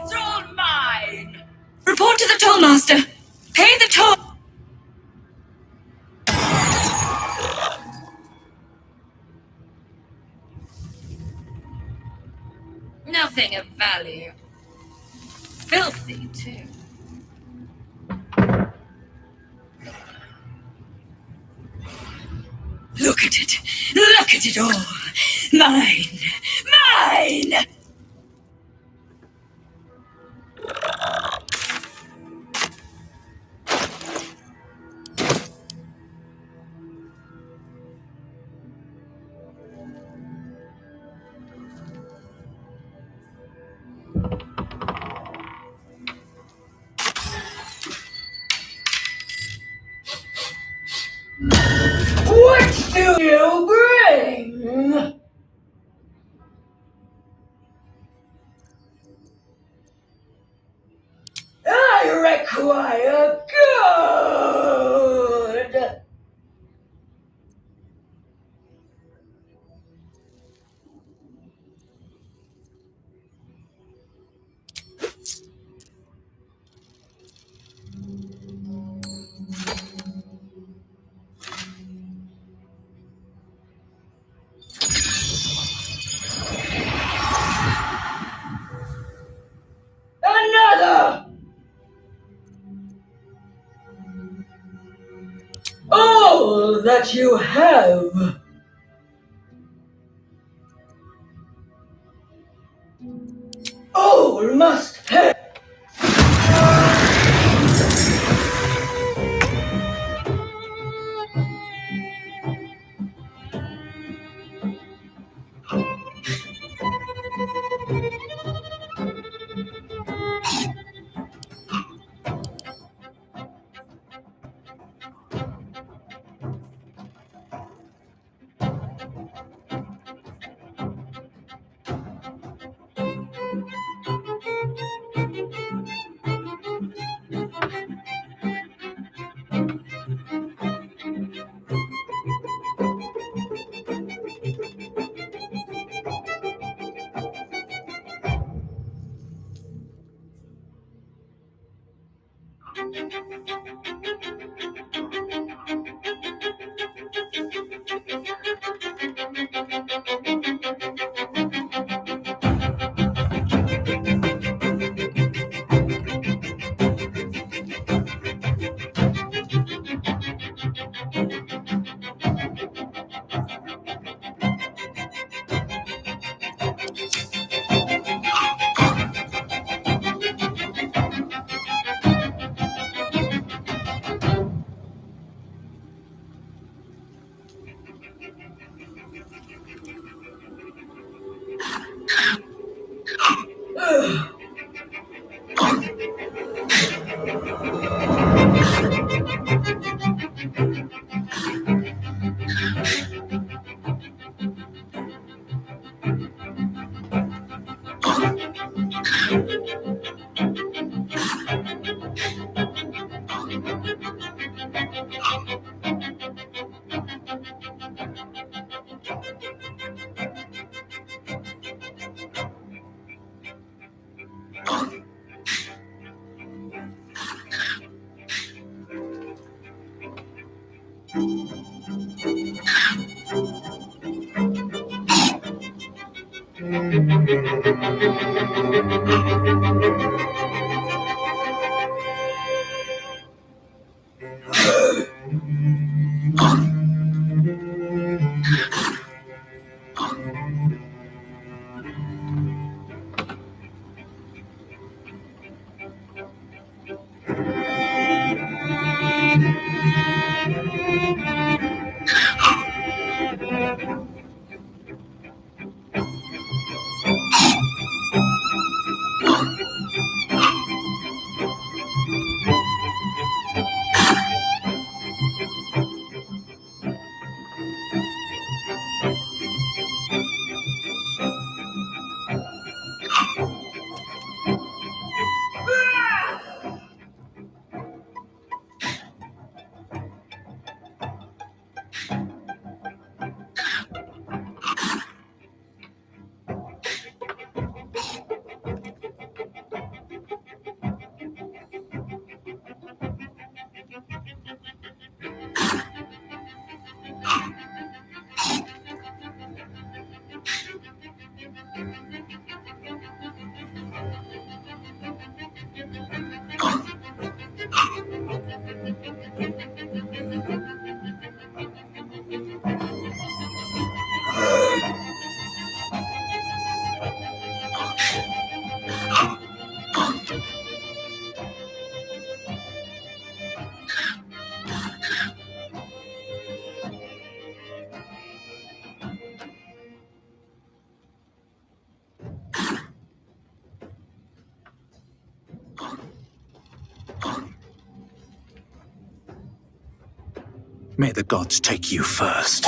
It's all mine! Report to the tollmaster! Pay the toll! Nothing of value. Filthy, too. Look at it! Look at it all! Mine! Mine! you bring? I require good! Another! All that you have! All must pay! May the gods take you first.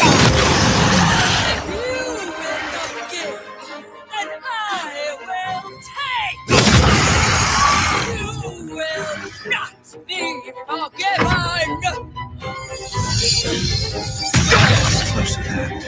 Close at hand.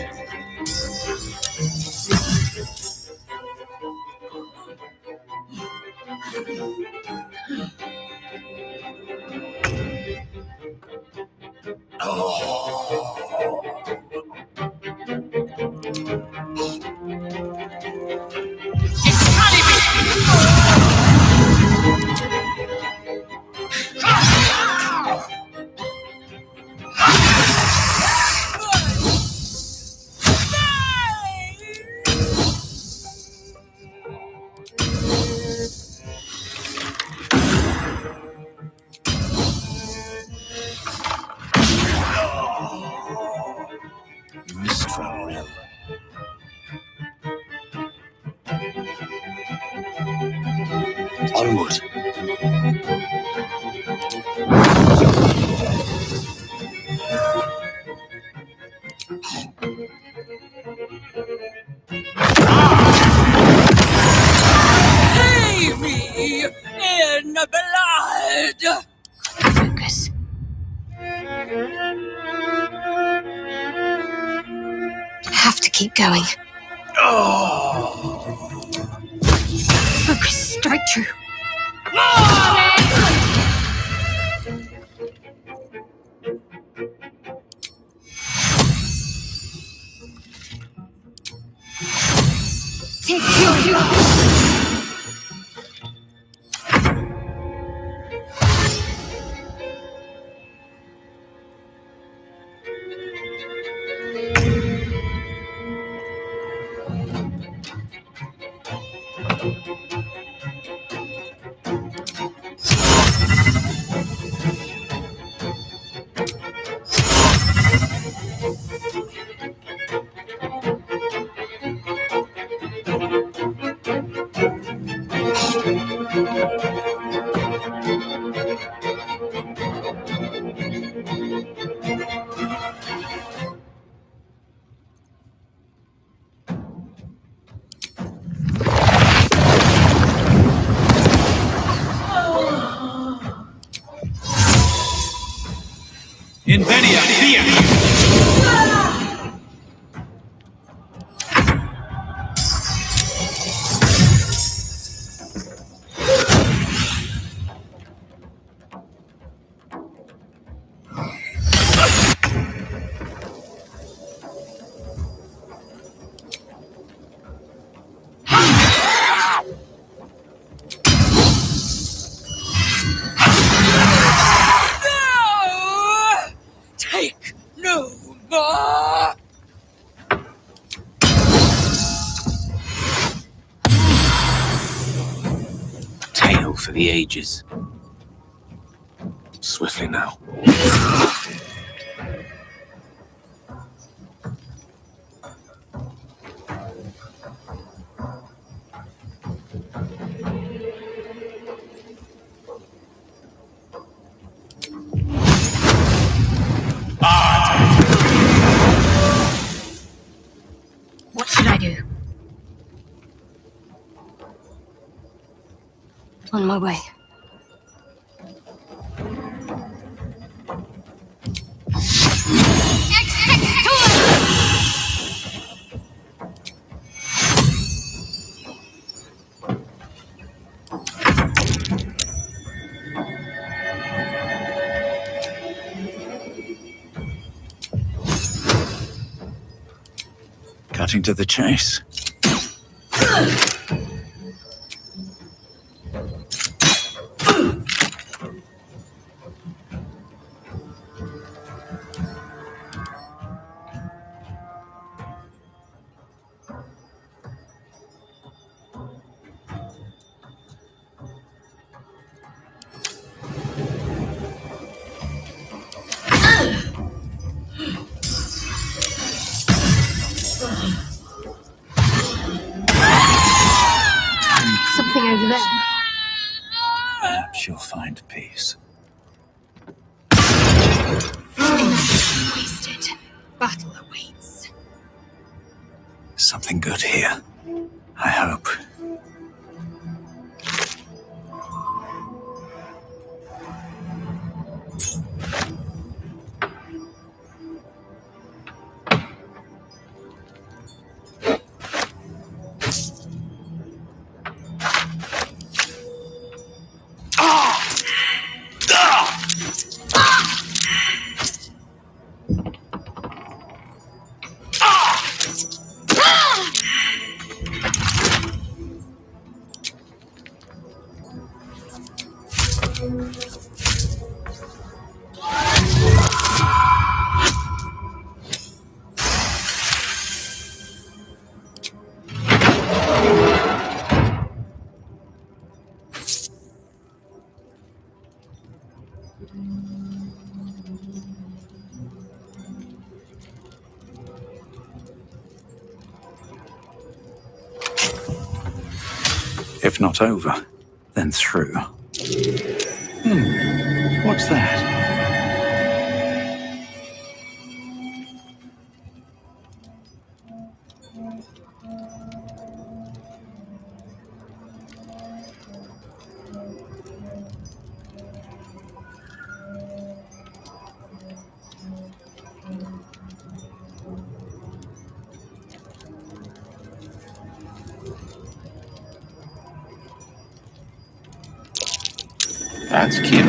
Mistral. Onward. Lay me in blood! Focus. Have to keep going. Focus, strike true. Take two. Invedia, fear! Take no more! Tale for the ages. Swiftly now. What should I do? On my way. Cutting to the chase. Something over there. Perhaps you'll find peace. Battle awaits. Something good here. I hope. If not over, then through. What's that? That's cute.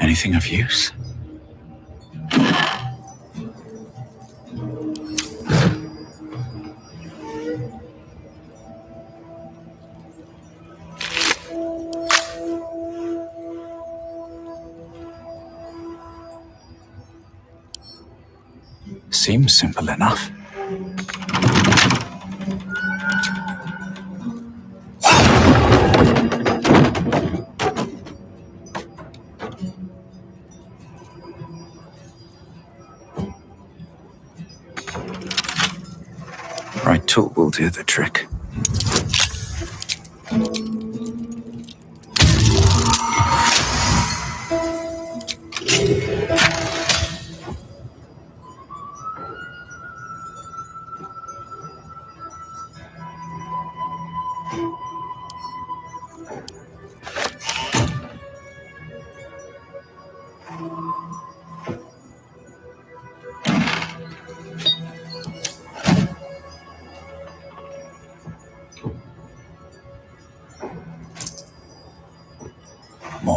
Anything of use? Seems simple enough. Right tool will do the trick.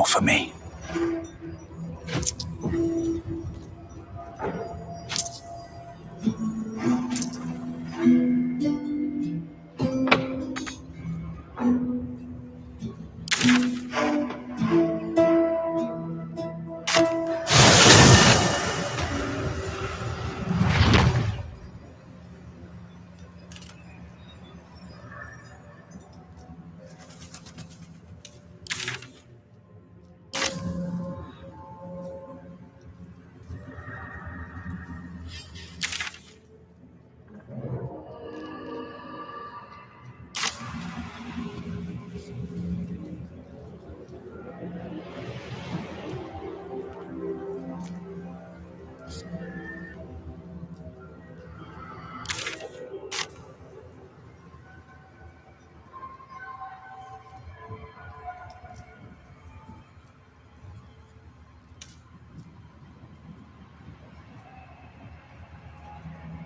for me.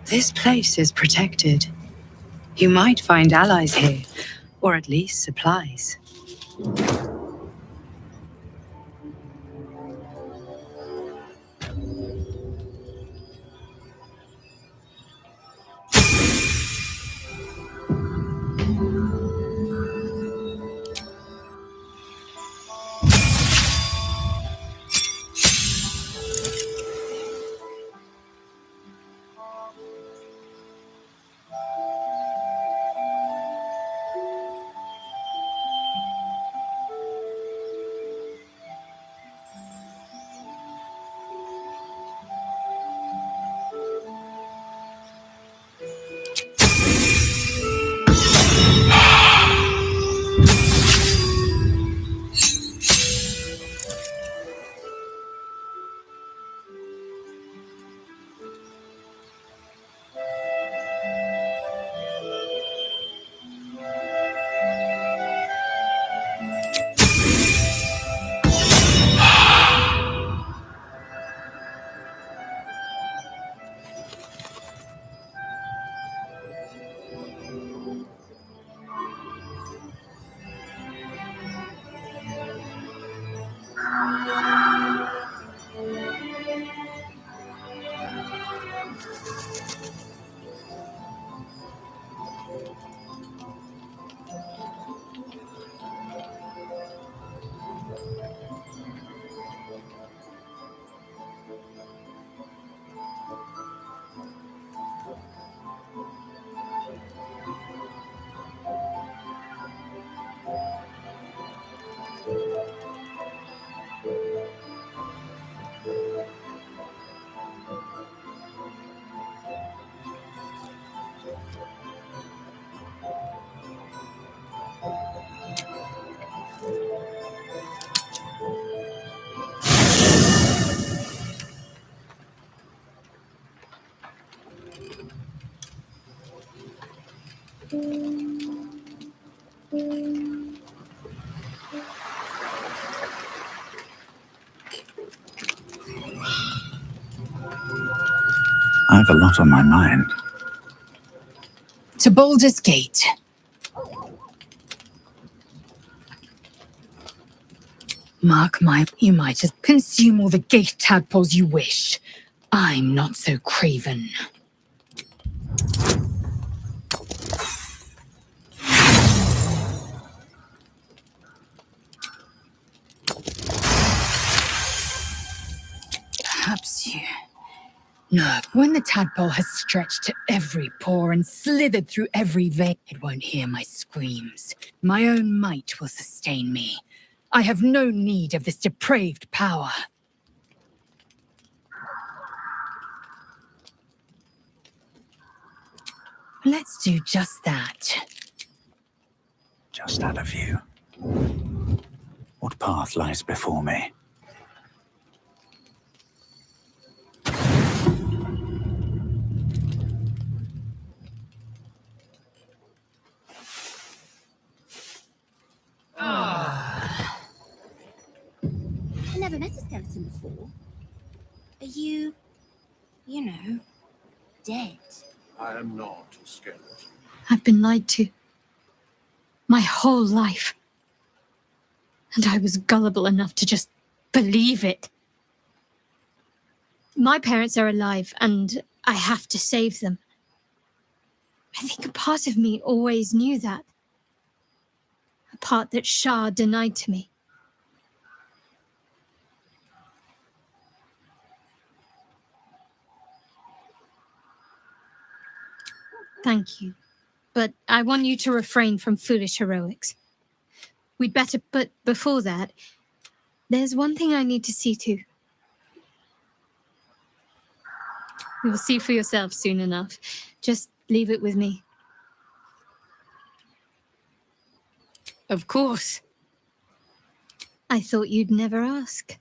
This place is protected. You might find allies here, or at least supplies. I have a lot on my mind. To Baldur's Gate. Mark my... You might just consume all the gate tadpoles you wish. I'm not so craven. Perhaps you... No, when the tadpole has stretched to every pore and slithered through every vein, it won't hear my screams. My own might will sustain me. I have no need of this depraved power. Let's do just that. Just out of view. What path lies before me? I've never met a skeleton before. Are you know, dead? I am not a skeleton. I've been lied to. My whole life. And I was gullible enough to just believe it. My parents are alive, and I have to save them. I think a part of me always knew that. A part that Shah denied to me. Thank you. But I want you to refrain from foolish heroics. We'd better, but before that, there's one thing I need to see to. You'll see for yourself soon enough. Just leave it with me. Of course. I thought you'd never ask.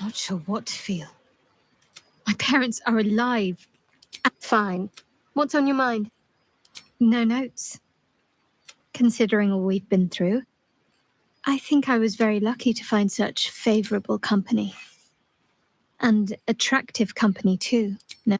Not sure what to feel. My parents are alive. Fine. What's on your mind? No notes. Considering all we've been through, I think I was very lucky to find such favorable company. And attractive company, too. No.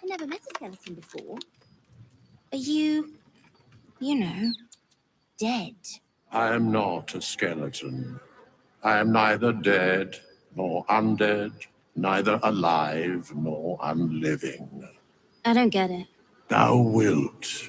I never met a skeleton before. Are you, dead? I am not a skeleton. I am neither dead nor undead, neither alive nor unliving. I don't get it. Thou wilt.